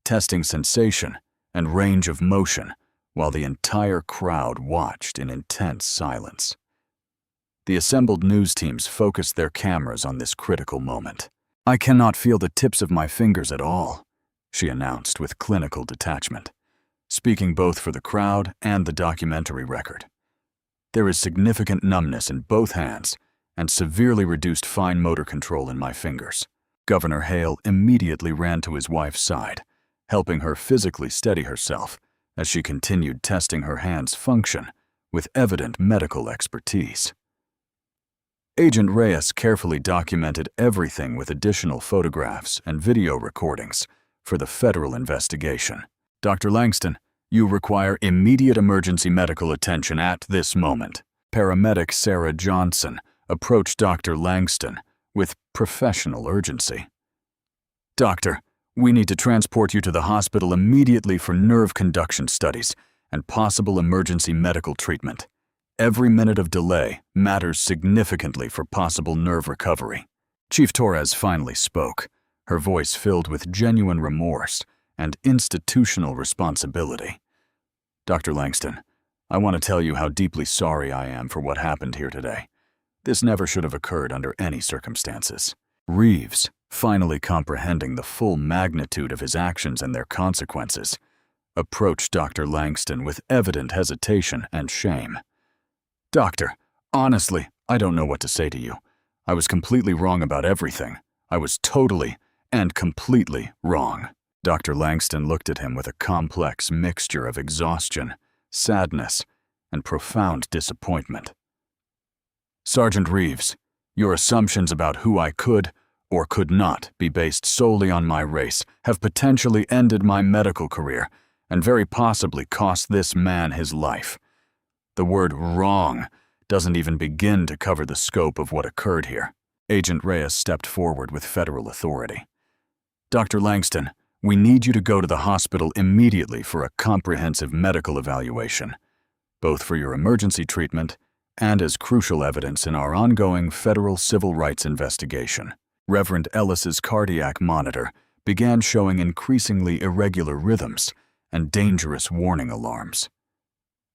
testing sensation and range of motion while the entire crowd watched in intense silence. The assembled news teams focused their cameras on this critical moment. "I cannot feel the tips of my fingers at all," she announced with clinical detachment, speaking both for the crowd and the documentary record. "There is significant numbness in both hands and severely reduced fine motor control in my fingers." Governor Hale immediately ran to his wife's side, helping her physically steady herself as she continued testing her hand's function with evident medical expertise. Agent Reyes carefully documented everything with additional photographs and video recordings for the federal investigation. "Dr. Langston, you require immediate emergency medical attention at this moment." Paramedic Sarah Johnson approached Dr. Langston with professional urgency. "Doctor, we need to transport you to the hospital immediately for nerve conduction studies and possible emergency medical treatment. Every minute of delay matters significantly for possible nerve recovery." Chief Torres finally spoke, her voice filled with genuine remorse and institutional responsibility. "Dr. Langston, I want to tell you how deeply sorry I am for what happened here today. This never should have occurred under any circumstances." Reeves, finally comprehending the full magnitude of his actions and their consequences, approached Dr. Langston with evident hesitation and shame. "Doctor, honestly, I don't know what to say to you. I was completely wrong about everything. I was totally and completely wrong." Dr. Langston looked at him with a complex mixture of exhaustion, sadness, and profound disappointment. "Sergeant Reeves, your assumptions about who I could or could not be based solely on my race have potentially ended my medical career and very possibly cost this man his life. The word wrong doesn't even begin to cover the scope of what occurred here." Agent Reyes stepped forward with federal authority. "Dr. Langston, We need you to go to the hospital immediately for a comprehensive medical evaluation, both for your emergency treatment and as crucial evidence in our ongoing federal civil rights investigation. Reverend Ellis's cardiac monitor began showing increasingly irregular rhythms and dangerous warning alarms.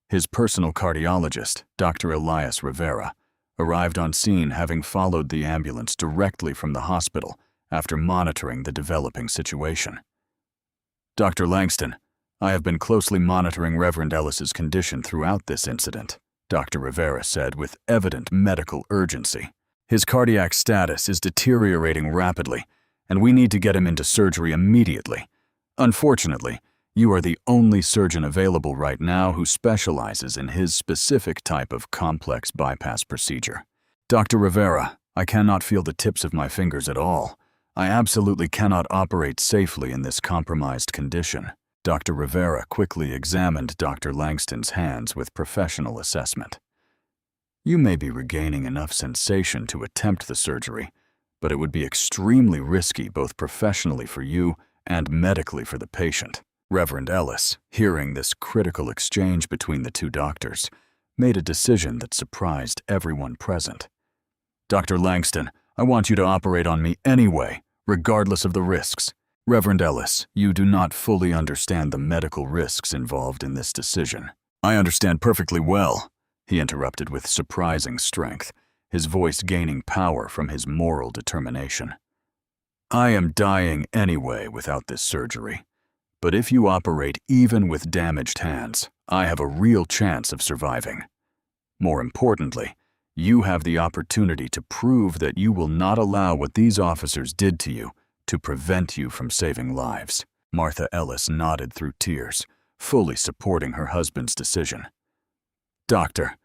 His personal cardiologist, Dr. Elias Rivera, arrived on scene having followed the ambulance directly from the hospital after monitoring the developing situation. Dr. Langston, I have been closely monitoring Reverend Ellis's condition throughout this incident, Dr. Rivera said with evident medical urgency. His cardiac status is deteriorating rapidly, and we need to get him into surgery immediately. Unfortunately, you are the only surgeon available right now who specializes in his specific type of complex bypass procedure. Dr. Rivera, I cannot feel the tips of my fingers at all. I absolutely cannot operate safely in this compromised condition. Dr. Rivera quickly examined Dr. Langston's hands with professional assessment. You may be regaining enough sensation to attempt the surgery, but it would be extremely risky both professionally for you and medically for the patient. Reverend Ellis, hearing this critical exchange between the two doctors, made a decision that surprised everyone present. Dr. Langston, I want you to operate on me anyway, regardless of the risks. Reverend Ellis, you do not fully understand the medical risks involved in this decision. I understand perfectly well, he interrupted with surprising strength, his voice gaining power from his moral determination. I am dying anyway without this surgery. But if you operate even with damaged hands, I have a real chance of surviving. More importantly, you have the opportunity to prove that you will not allow what these officers did to you to prevent you from saving lives. Martha Ellis nodded through tears, fully supporting her husband's decision. Doctor,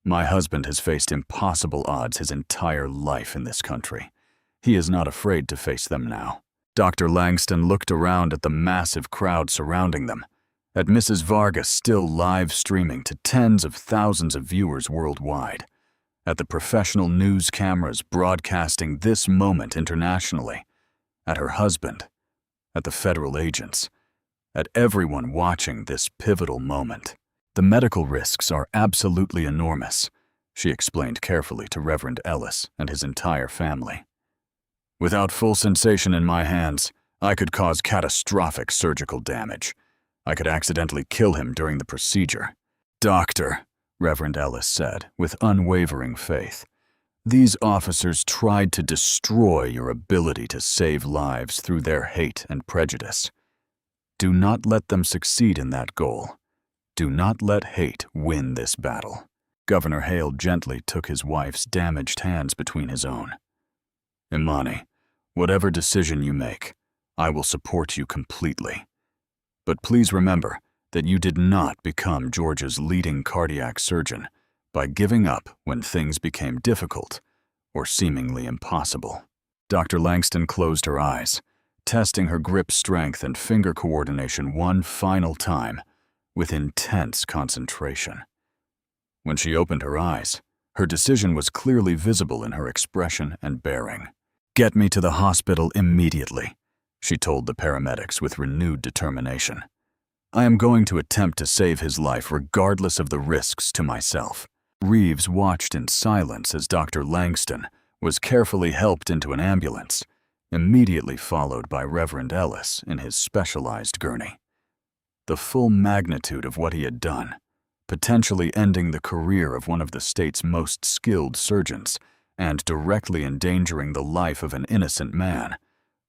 my husband has faced impossible odds his entire life in this country. He is not afraid to face them now. Dr. Langston looked around at the massive crowd surrounding them, at Mrs. Vargas still live streaming to tens of thousands of viewers worldwide, at the professional news cameras broadcasting this moment internationally, at her husband, at the federal agents, at everyone watching this pivotal moment. The medical risks are absolutely enormous, she explained carefully to Reverend Ellis and his entire family. Without full sensation in my hands, I could cause catastrophic surgical damage. I could accidentally kill him during the procedure. Doctor, Reverend Ellis said with unwavering faith, these officers tried to destroy your ability to save lives through their hate and prejudice. Do not let them succeed in that goal. Do not let hate win this battle. Governor Hale gently took his wife's damaged hands between his own. Imani, whatever decision you make, I will support you completely. But please remember that you did not become Georgia's leading cardiac surgeon by giving up when things became difficult or seemingly impossible. Dr. Langston closed her eyes, testing her grip strength and finger coordination one final time with intense concentration. When she opened her eyes, her decision was clearly visible in her expression and bearing. Get me to the hospital immediately, she told the paramedics with renewed determination. I am going to attempt to save his life regardless of the risks to myself. Reeves watched in silence as Dr. Langston was carefully helped into an ambulance, immediately followed by Reverend Ellis in his specialized gurney. The full magnitude of what he had done, potentially ending the career of one of the state's most skilled surgeons and directly endangering the life of an innocent man,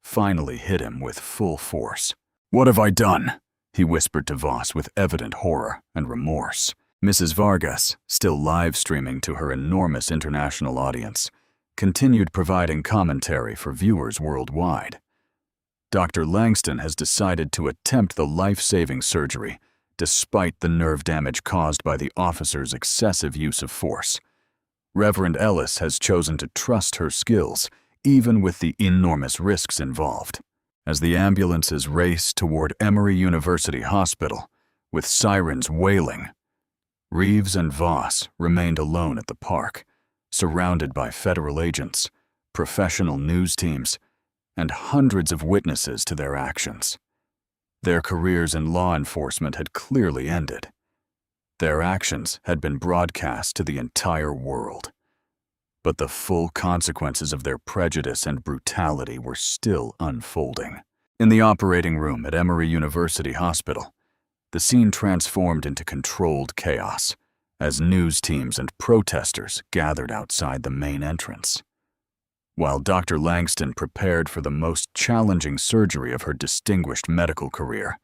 finally hit him with full force. What have I done? He whispered to Voss with evident horror and remorse. Mrs. Vargas, still live streaming to her enormous international audience, continued providing commentary for viewers worldwide. Dr. Langston has decided to attempt the life-saving surgery despite the nerve damage caused by the officer's excessive use of force. Reverend Ellis has chosen to trust her skills, even with the enormous risks involved. As the ambulances raced toward Emory University Hospital, with sirens wailing, Reeves and Voss remained alone at the park, surrounded by federal agents, professional news teams, and hundreds of witnesses to their actions. Their careers in law enforcement had clearly ended. Their actions had been broadcast to the entire world. But the full consequences of their prejudice and brutality were still unfolding. In the operating room at Emory University Hospital, the scene transformed into controlled chaos as news teams and protesters gathered outside the main entrance. While Dr. Langston prepared for the most challenging surgery of her distinguished medical career,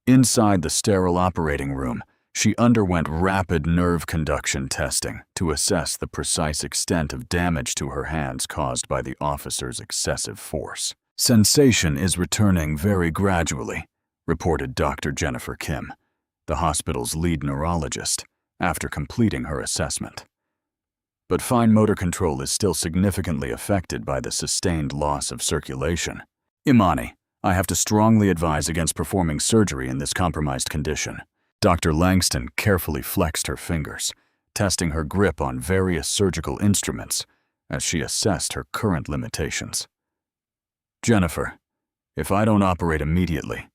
inside the sterile operating room, she underwent rapid nerve conduction testing to assess the precise extent of damage to her hands caused by the officer's excessive force. "Sensation is returning very gradually," reported Dr. Jennifer Kim, the hospital's lead neurologist, after completing her assessment. But fine motor control is still significantly affected by the sustained loss of circulation. "Imani, I have to strongly advise against performing surgery in this compromised condition." Dr. Langston carefully flexed her fingers, testing her grip on various surgical instruments as she assessed her current limitations. "Jennifer, if I don't operate immediately,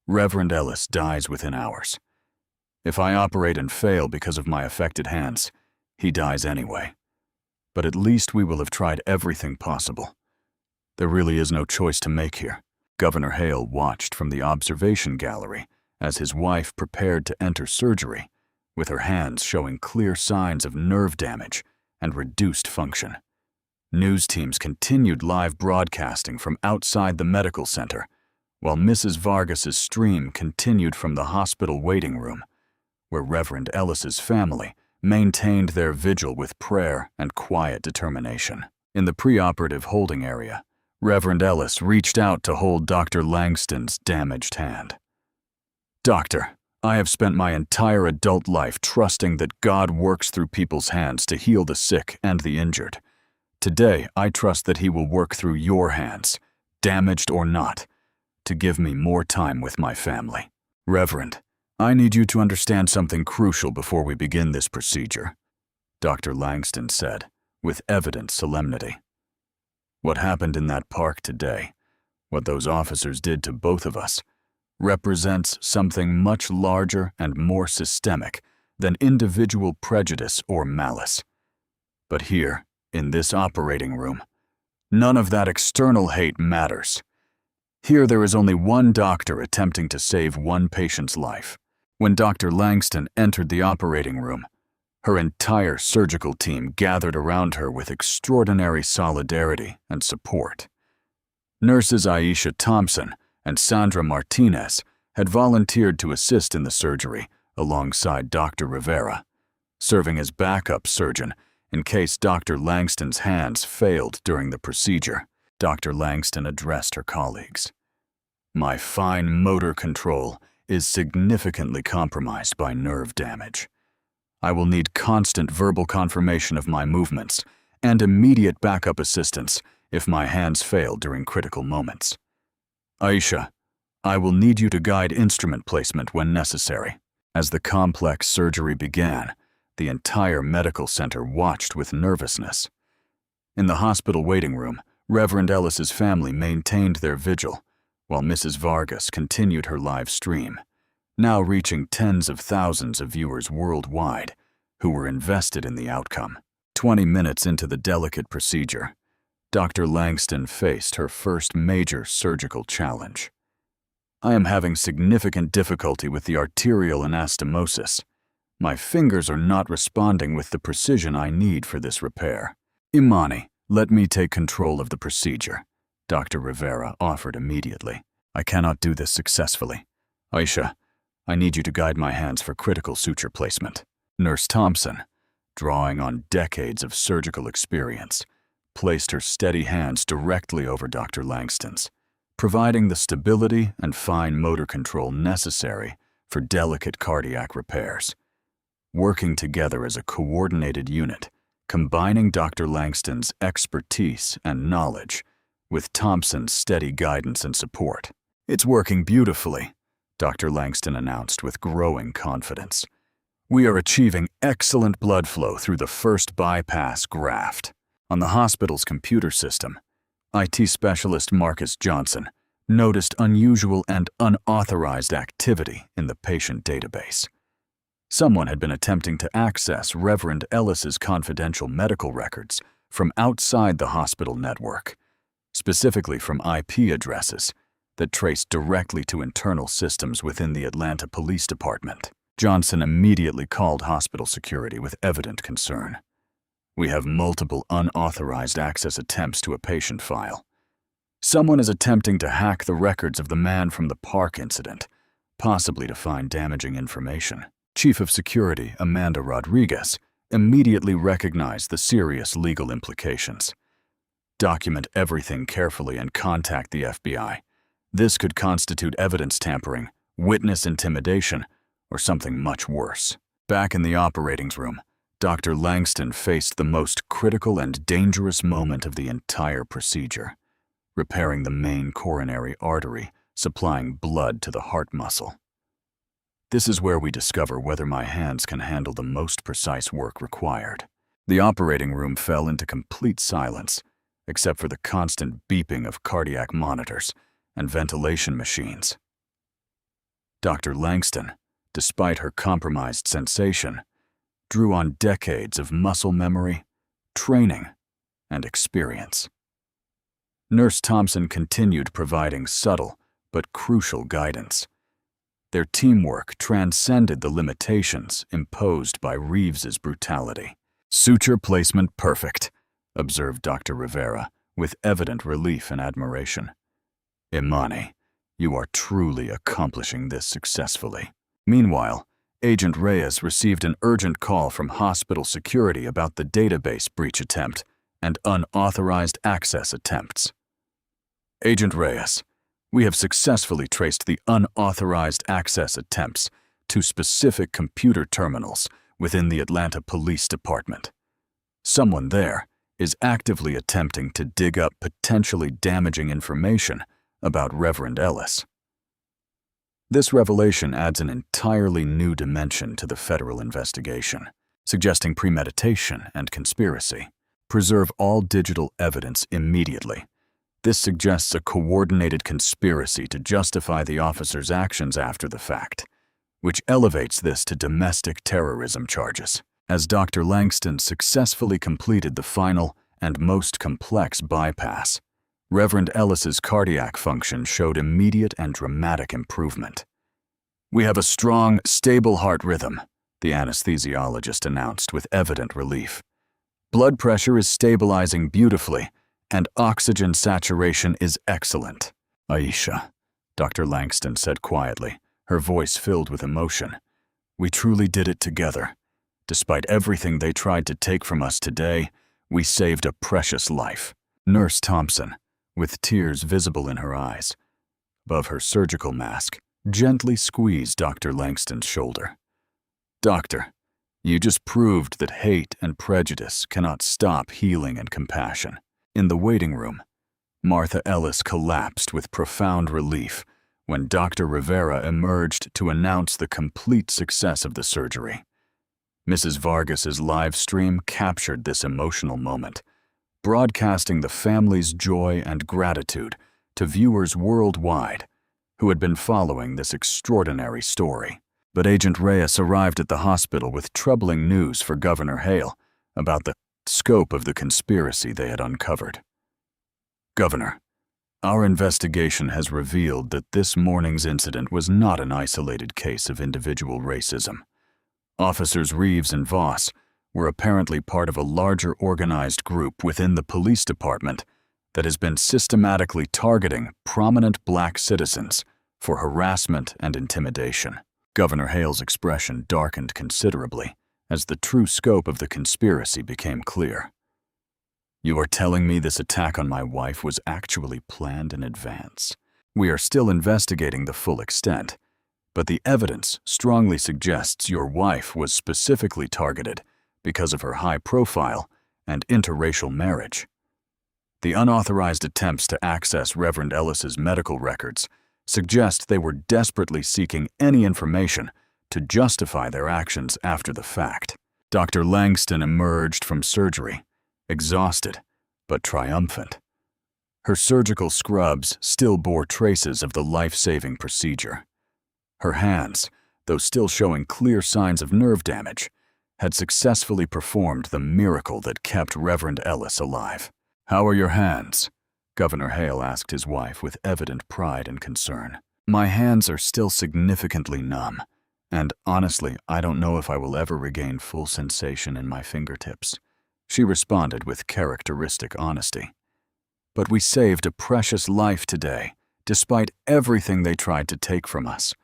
Reverend Ellis dies within hours. If I operate and fail because of my affected hands, he dies anyway. But at least we will have tried everything possible. There really is no choice to make here." Governor Hale watched from the observation gallery as his wife prepared to enter surgery, with her hands showing clear signs of nerve damage and reduced function. News teams continued live broadcasting from outside the medical center, while Mrs. Vargas's stream continued from the hospital waiting room, where Reverend Ellis's family maintained their vigil with prayer and quiet determination. In the preoperative holding area, Reverend Ellis reached out to hold Dr. Langston's damaged hand. "Doctor, I have spent my entire adult life trusting that God works through people's hands to heal the sick and the injured. Today, I trust that He will work through your hands, damaged or not, to give me more time with my family. Reverend, I need you to understand something crucial before we begin this procedure," Dr. Langston said, with evident solemnity. "What happened in that park today, what those officers did to both of us, represents something much larger and more systemic than individual prejudice or malice. But here, in this operating room, none of that external hate matters. Here there is only one doctor attempting to save one patient's life." When Dr. Langston entered the operating room, her entire surgical team gathered around her with extraordinary solidarity and support. Nurses Aisha Thompson and Sandra Martinez had volunteered to assist in the surgery alongside Dr. Rivera, serving as backup surgeon in case Dr. Langston's hands failed during the procedure. Dr. Langston addressed her colleagues. "My fine motor control is significantly compromised by nerve damage. I will need constant verbal confirmation of my movements and immediate backup assistance if my hands fail during critical moments. Aisha, I will need you to guide instrument placement when necessary." As the complex surgery began, the entire medical center watched with nervousness. In the hospital waiting room, Reverend Ellis's family maintained their vigil, while Mrs. Vargas continued her live stream, now reaching tens of thousands of viewers worldwide who were invested in the outcome. 20 minutes into the delicate procedure, Dr. Langston faced her first major surgical challenge. "I am having significant difficulty with the arterial anastomosis. My fingers are not responding with the precision I need for this repair. Imani, let me take control of the procedure," Dr. Rivera offered immediately. "I cannot do this successfully. Aisha, I need you to guide my hands for critical suture placement." Nurse Thompson, drawing on decades of surgical experience, placed her steady hands directly over Dr. Langston's, providing the stability and fine motor control necessary for delicate cardiac repairs. Working together as a coordinated unit, combining Dr. Langston's expertise and knowledge with Thompson's steady guidance and support. "It's working beautifully," Dr. Langston announced with growing confidence. "We are achieving excellent blood flow through the first bypass graft." On the hospital's computer system, IT specialist Marcus Johnson noticed unusual and unauthorized activity in the patient database. Someone had been attempting to access Reverend Ellis's confidential medical records from outside the hospital network, specifically from IP addresses that traced directly to internal systems within the Atlanta Police Department. Johnson immediately called hospital security with evident concern. "We have multiple unauthorized access attempts to a patient file. Someone is attempting to hack the records of the man from the park incident, possibly to find damaging information." Chief of Security Amanda Rodriguez immediately recognized the serious legal implications. "Document everything carefully and contact the FBI. This could constitute evidence tampering, witness intimidation, or something much worse." Back in the operating room, Dr. Langston faced the most critical and dangerous moment of the entire procedure, repairing the main coronary artery, supplying blood to the heart muscle. "This is where we discover whether my hands can handle the most precise work required." The operating room fell into complete silence, except for the constant beeping of cardiac monitors and ventilation machines. Dr. Langston, despite her compromised sensation, drew on decades of muscle memory, training, and experience. Nurse Thompson continued providing subtle but crucial guidance. Their teamwork transcended the limitations imposed by Reeves's brutality. "Suture placement perfect," observed Dr. Rivera with evident relief and admiration. "Imani, you are truly accomplishing this successfully." Meanwhile, Agent Reyes received an urgent call from hospital security about the database breach attempt and unauthorized access attempts. "Agent Reyes, we have successfully traced the unauthorized access attempts to specific computer terminals within the Atlanta Police Department. Someone there is actively attempting to dig up potentially damaging information about Reverend Ellis." This revelation adds an entirely new dimension to the federal investigation, suggesting premeditation and conspiracy. Preserve all digital evidence immediately. This suggests a coordinated conspiracy to justify the officer's actions after the fact, which elevates this to domestic terrorism charges. As Dr. Langston successfully completed the final and most complex bypass, Reverend Ellis's cardiac function showed immediate and dramatic improvement. "We have a strong, stable heart rhythm," the anesthesiologist announced with evident relief. "Blood pressure is stabilizing beautifully, and oxygen saturation is excellent." "Aisha," Dr. Langston said quietly, her voice filled with emotion, "we truly did it together. Despite everything they tried to take from us today, we saved a precious life." Nurse Thompson, with tears visible in her eyes, above her surgical mask, gently squeezed Dr. Langston's shoulder. "Doctor, you just proved that hate and prejudice cannot stop healing and compassion." In the waiting room, Martha Ellis collapsed with profound relief when Dr. Rivera emerged to announce the complete success of the surgery. Mrs. Vargas's live stream captured this emotional moment, broadcasting the family's joy and gratitude to viewers worldwide who had been following this extraordinary story. But Agent Reyes arrived at the hospital with troubling news for Governor Hale about the scope of the conspiracy they had uncovered. "Governor, our investigation has revealed that this morning's incident was not an isolated case of individual racism. Officers Reeves and Voss were apparently part of a larger organized group within the police department that has been systematically targeting prominent black citizens for harassment and intimidation." Governor Hale's expression darkened considerably as the true scope of the conspiracy became clear. "You are telling me this attack on my wife was actually planned in advance?" "We are still investigating the full extent, but the evidence strongly suggests your wife was specifically targeted because of her high profile and interracial marriage. The unauthorized attempts to access Reverend Ellis's medical records suggest they were desperately seeking any information to justify their actions after the fact." Dr. Langston emerged from surgery, exhausted but triumphant. Her surgical scrubs still bore traces of the life-saving procedure. Her hands, though still showing clear signs of nerve damage, had successfully performed the miracle that kept Reverend Ellis alive. "How are your hands?" Governor Hale asked his wife with evident pride and concern. "My hands are still significantly numb, and honestly, I don't know if I will ever regain full sensation in my fingertips," she responded with characteristic honesty. "But we saved a precious life today, despite everything they tried to take from us.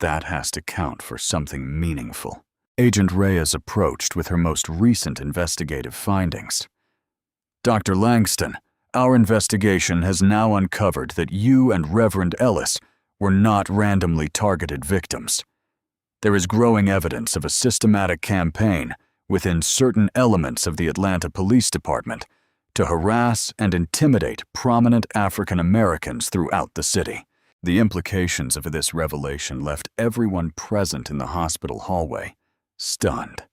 That has to count for something meaningful." Agent Reyes approached with her most recent investigative findings. "Dr. Langston, our investigation has now uncovered that you and Reverend Ellis were not randomly targeted victims. There is growing evidence of a systematic campaign within certain elements of the Atlanta Police Department to harass and intimidate prominent African Americans throughout the city." The implications of this revelation left everyone present in the hospital hallway stunned.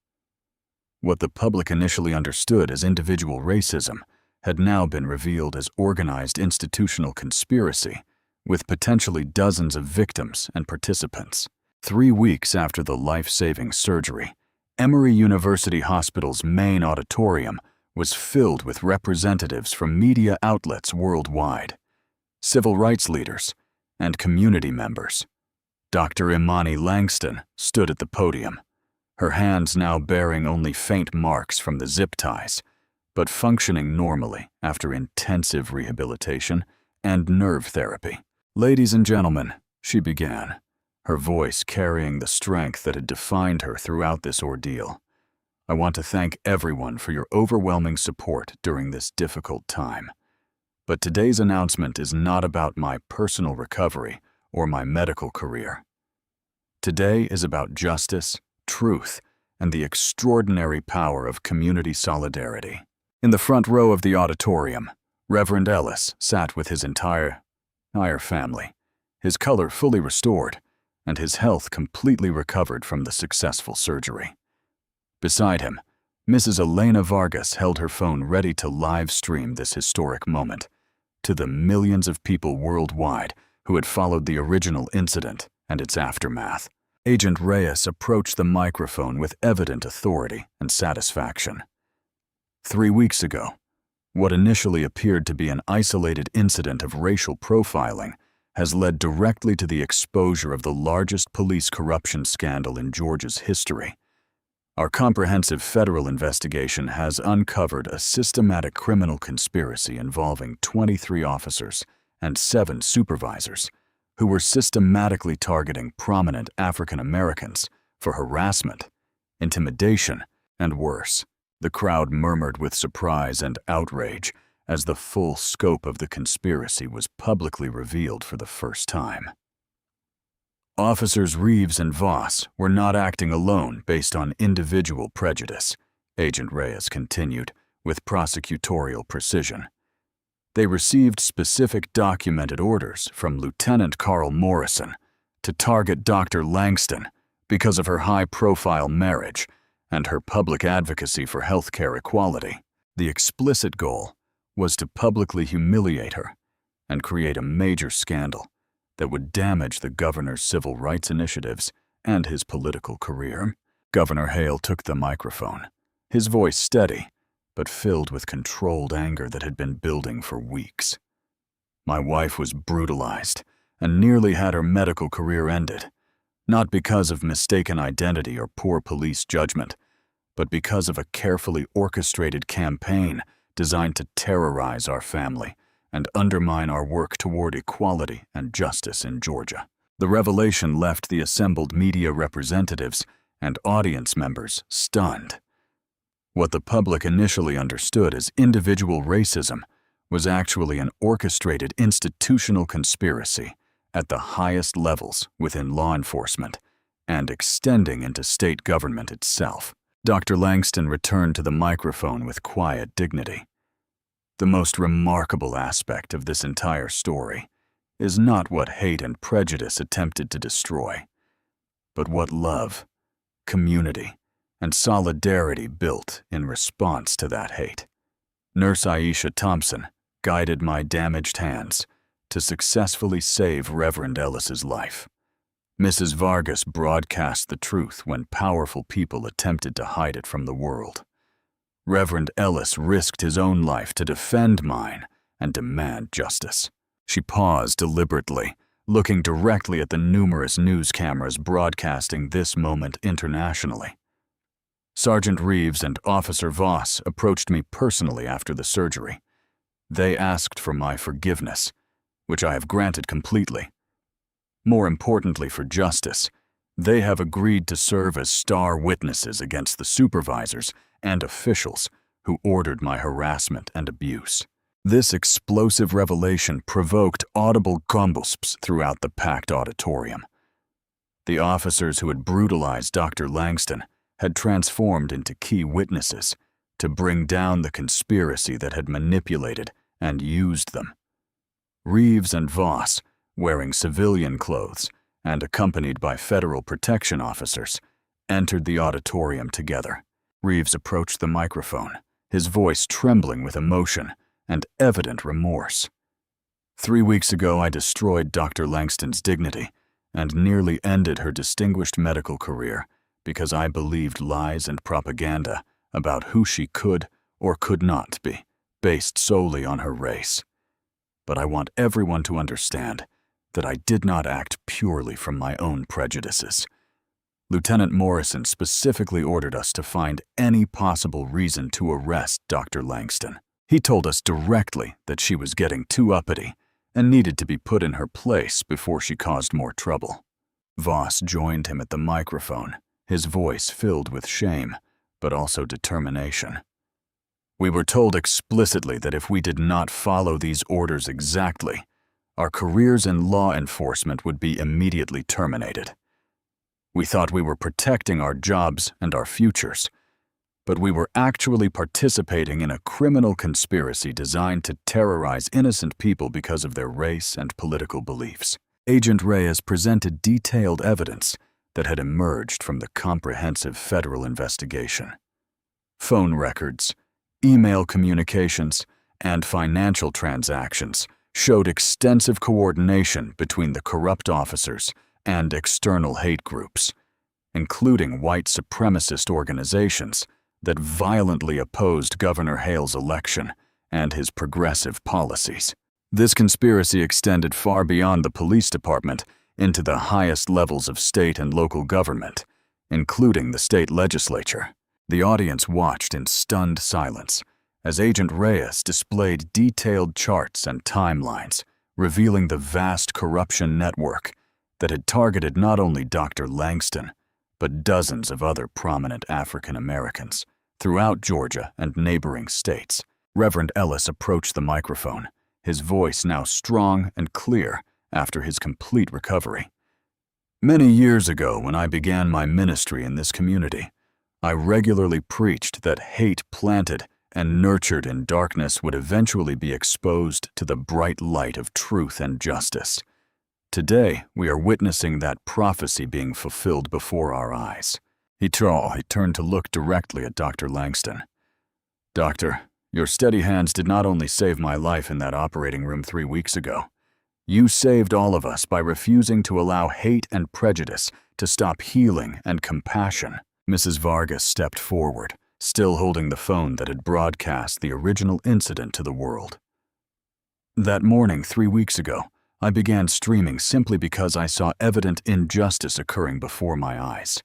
What the public initially understood as individual racism had now been revealed as organized institutional conspiracy, with potentially dozens of victims and participants. 3 weeks after the life-saving surgery, Emory University Hospital's main auditorium was filled with representatives from media outlets worldwide, civil rights leaders, and community members. Dr. Imani Langston stood at the podium, her hands now bearing only faint marks from the zip ties, but functioning normally after intensive rehabilitation and nerve therapy. "Ladies and gentlemen," she began, her voice carrying the strength that had defined her throughout this ordeal, "I want to thank everyone for your overwhelming support during this difficult time. But today's announcement is not about my personal recovery or my medical career. Today is about justice, truth, and the extraordinary power of community solidarity." In the front row of the auditorium, Reverend Ellis sat with his entire family, his color fully restored, and his health completely recovered from the successful surgery. Beside him, Mrs. Elena Vargas held her phone ready to live stream this historic moment to the millions of people worldwide who had followed the original incident and its aftermath. Agent Reyes approached the microphone with evident authority and satisfaction. 3 weeks ago, what initially appeared to be an isolated incident of racial profiling has led directly to the exposure of the largest police corruption scandal in Georgia's history. Our comprehensive federal investigation has uncovered a systematic criminal conspiracy involving 23 officers and 7 supervisors who were systematically targeting prominent African Americans for harassment, intimidation, and worse. The crowd murmured with surprise and outrage as the full scope of the conspiracy was publicly revealed for the first time. Officers Reeves and Voss were not acting alone based on individual prejudice, Agent Reyes continued with prosecutorial precision. They received specific documented orders from Lieutenant Carl Morrison to target Dr. Langston because of her high-profile marriage and her public advocacy for healthcare equality. The explicit goal was to publicly humiliate her and create a major scandal that would damage the governor's civil rights initiatives and his political career. Governor Hale took the microphone, his voice steady, but filled with controlled anger that had been building for weeks. "My wife was brutalized and nearly had her medical career ended, not because of mistaken identity or poor police judgment, but because of a carefully orchestrated campaign designed to terrorize our family and undermine our work toward equality and justice in Georgia." The revelation left the assembled media representatives and audience members stunned. What the public initially understood as individual racism was actually an orchestrated institutional conspiracy at the highest levels within law enforcement and extending into state government itself. Dr. Langston returned to the microphone with quiet dignity. "The most remarkable aspect of this entire story is not what hate and prejudice attempted to destroy, but what love, community, and solidarity built in response to that hate." Nurse Aisha Thompson, guided my damaged hands to successfully save Reverend Ellis's life. Mrs. Vargas broadcast the truth when powerful people attempted to hide it from the world. Reverend Ellis risked his own life to defend mine and demand justice. She paused deliberately, looking directly at the numerous news cameras broadcasting this moment internationally. Sergeant Reeves and Officer Voss approached me personally after the surgery. They asked for my forgiveness, which I have granted completely. More importantly for justice, they have agreed to serve as star witnesses against the supervisors and officials who ordered my harassment and abuse. This explosive revelation provoked audible gasps throughout the packed auditorium. The officers who had brutalized Dr. Langston had transformed into key witnesses to bring down the conspiracy that had manipulated and used them. Reeves and Voss, wearing civilian clothes and accompanied by federal protection officers, entered the auditorium together. Reeves approached the microphone, his voice trembling with emotion and evident remorse. 3 weeks ago, I destroyed Dr. Langston's dignity and nearly ended her distinguished medical career because I believed lies and propaganda about who she could or could not be, based solely on her race. But I want everyone to understand that I did not act purely from my own prejudices. Lieutenant Morrison specifically ordered us to find any possible reason to arrest Dr. Langston. He told us directly that she was getting too uppity and needed to be put in her place before she caused more trouble. Voss joined him at the microphone, his voice filled with shame, but also determination. We were told explicitly that if we did not follow these orders exactly, our careers in law enforcement would be immediately terminated. We thought we were protecting our jobs and our futures, but we were actually participating in a criminal conspiracy designed to terrorize innocent people because of their race and political beliefs. Agent Reyes presented detailed evidence that had emerged from the comprehensive federal investigation. Phone records, email communications, and financial transactions showed extensive coordination between the corrupt officers and external hate groups, including white supremacist organizations that violently opposed Governor Hale's election and his progressive policies. This conspiracy extended far beyond the police department into the highest levels of state and local government, including the state legislature. The audience watched in stunned silence as Agent Reyes displayed detailed charts and timelines, revealing the vast corruption network that had targeted not only Dr. Langston, but dozens of other prominent African Americans throughout Georgia and neighboring states. Reverend Ellis approached the microphone, his voice now strong and clear after his complete recovery. Many years ago, when I began my ministry in this community, I regularly preached that hate planted and nurtured in darkness would eventually be exposed to the bright light of truth and justice. Today, we are witnessing that prophecy being fulfilled before our eyes. He turned to look directly at Dr. Langston. Doctor, your steady hands did not only save my life in that operating room 3 weeks ago. You saved all of us by refusing to allow hate and prejudice to stop healing and compassion. Mrs. Vargas stepped forward, still holding the phone that had broadcast the original incident to the world. That morning 3 weeks ago, I began streaming simply because I saw evident injustice occurring before my eyes.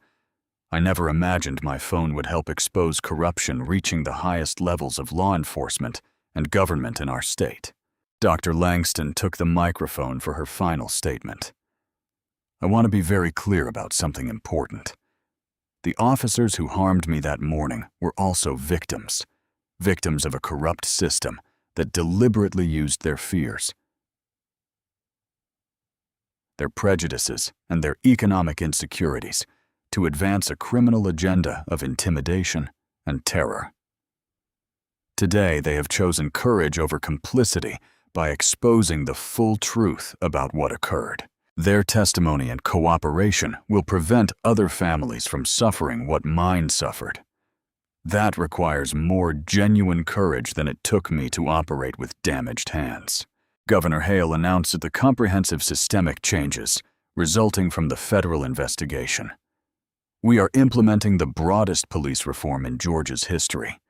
I never imagined my phone would help expose corruption reaching the highest levels of law enforcement and government in our state. Dr. Langston took the microphone for her final statement. I want to be very clear about something important. The officers who harmed me that morning were also victims of a corrupt system that deliberately used their fears, their prejudices, and their economic insecurities to advance a criminal agenda of intimidation and terror. Today, they have chosen courage over complicity by exposing the full truth about what occurred. Their testimony and cooperation will prevent other families from suffering what mine suffered. That requires more genuine courage than it took me to operate with damaged hands. Governor Hale announced the comprehensive systemic changes resulting from the federal investigation. We are implementing the broadest police reform in Georgia's history.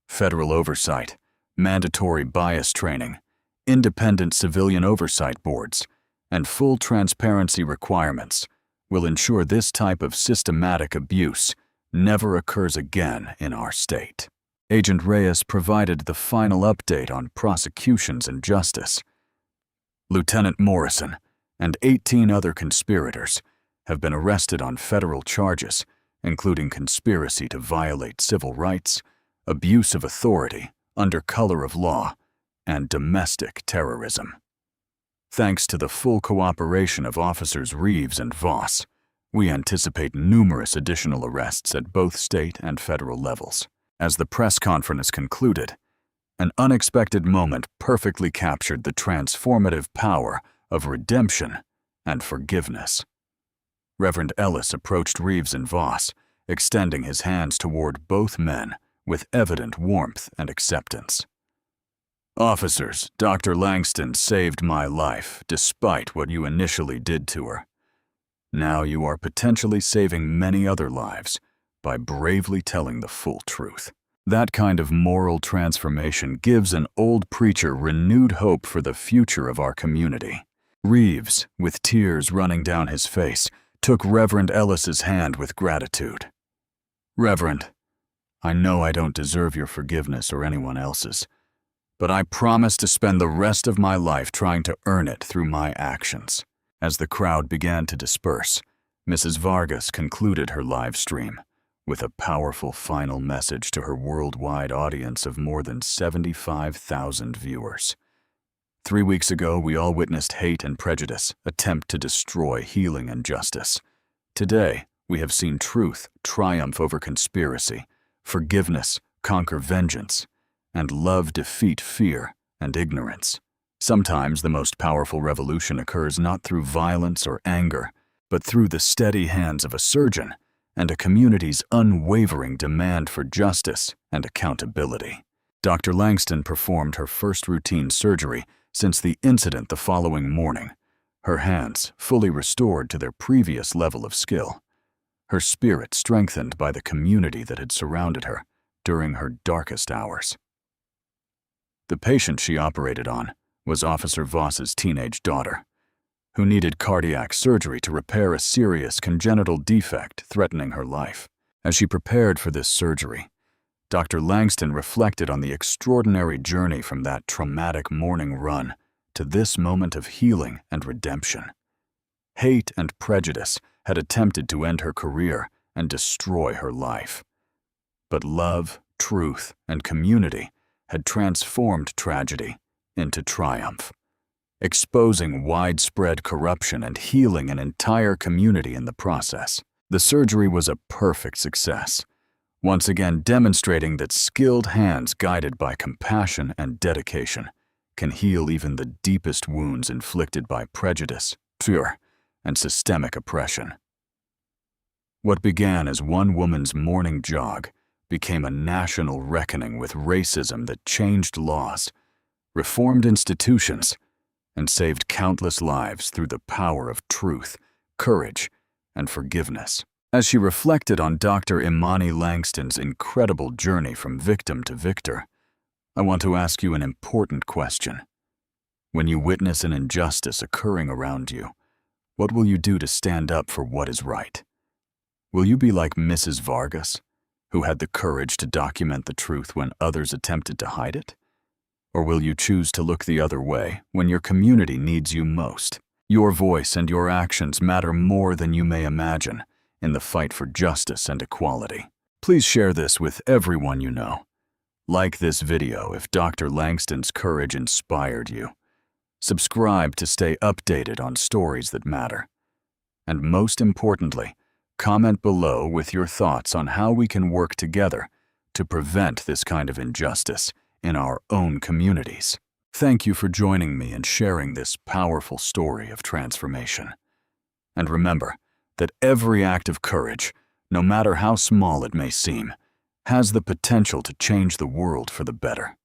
Federal oversight, mandatory bias training, independent civilian oversight boards, and full transparency requirements will ensure this type of systematic abuse never occurs again in our state. Agent Reyes provided the final update on prosecutions and justice. Lieutenant Morrison and 18 other conspirators have been arrested on federal charges, including conspiracy to violate civil rights, abuse of authority under color of law, and domestic terrorism. Thanks to the full cooperation of Officers Reeves and Voss, we anticipate numerous additional arrests at both state and federal levels. As the press conference concluded, an unexpected moment perfectly captured the transformative power of redemption and forgiveness. Reverend Ellis approached Reeves and Voss, extending his hands toward both men with evident warmth and acceptance. Officers, Dr. Langston saved my life despite what you initially did to her. Now you are potentially saving many other lives by bravely telling the full truth. That kind of moral transformation gives an old preacher renewed hope for the future of our community. Reeves, with tears running down his face, took Reverend Ellis's hand with gratitude. Reverend, I know I don't deserve your forgiveness or anyone else's, but I promise to spend the rest of my life trying to earn it through my actions. As the crowd began to disperse, Mrs. Vargas concluded her live stream with a powerful final message to her worldwide audience of more than 75,000 viewers. 3 weeks ago, we all witnessed hate and prejudice attempt to destroy healing and justice. Today, we have seen truth triumph over conspiracy, forgiveness conquer vengeance, and love defeat fear and ignorance. Sometimes the most powerful revolution occurs not through violence or anger, but through the steady hands of a surgeon and a community's unwavering demand for justice and accountability. Dr. Langston performed her first routine surgery since the incident the following morning, her hands fully restored to their previous level of skill, her spirit strengthened by the community that had surrounded her during her darkest hours. The patient she operated on was Officer Voss's teenage daughter, who needed cardiac surgery to repair a serious congenital defect threatening her life. As she prepared for this surgery, Dr. Langston reflected on the extraordinary journey from that traumatic morning run to this moment of healing and redemption. Hate and prejudice had attempted to end her career and destroy her life. But love, truth, and community had transformed tragedy into triumph, exposing widespread corruption and healing an entire community in the process. The surgery was a perfect success, once again demonstrating that skilled hands guided by compassion and dedication can heal even the deepest wounds inflicted by prejudice, fear, and systemic oppression. What began as one woman's morning jog became a national reckoning with racism that changed laws, reformed institutions, and saved countless lives through the power of truth, courage, and forgiveness. As she reflected on Dr. Imani Langston's incredible journey from victim to victor, I want to ask you an important question. When you witness an injustice occurring around you, what will you do to stand up for what is right? Will you be like Mrs. Vargas, who had the courage to document the truth when others attempted to hide it? Or will you choose to look the other way when your community needs you most? Your voice and your actions matter more than you may imagine in the fight for justice and equality. Please share this with everyone you know. Like this video if Dr. Langston's courage inspired you. Subscribe to stay updated on stories that matter. And most importantly, comment below with your thoughts on how we can work together to prevent this kind of injustice in our own communities. Thank you for joining me and sharing this powerful story of transformation. And remember that every act of courage, no matter how small it may seem, has the potential to change the world for the better.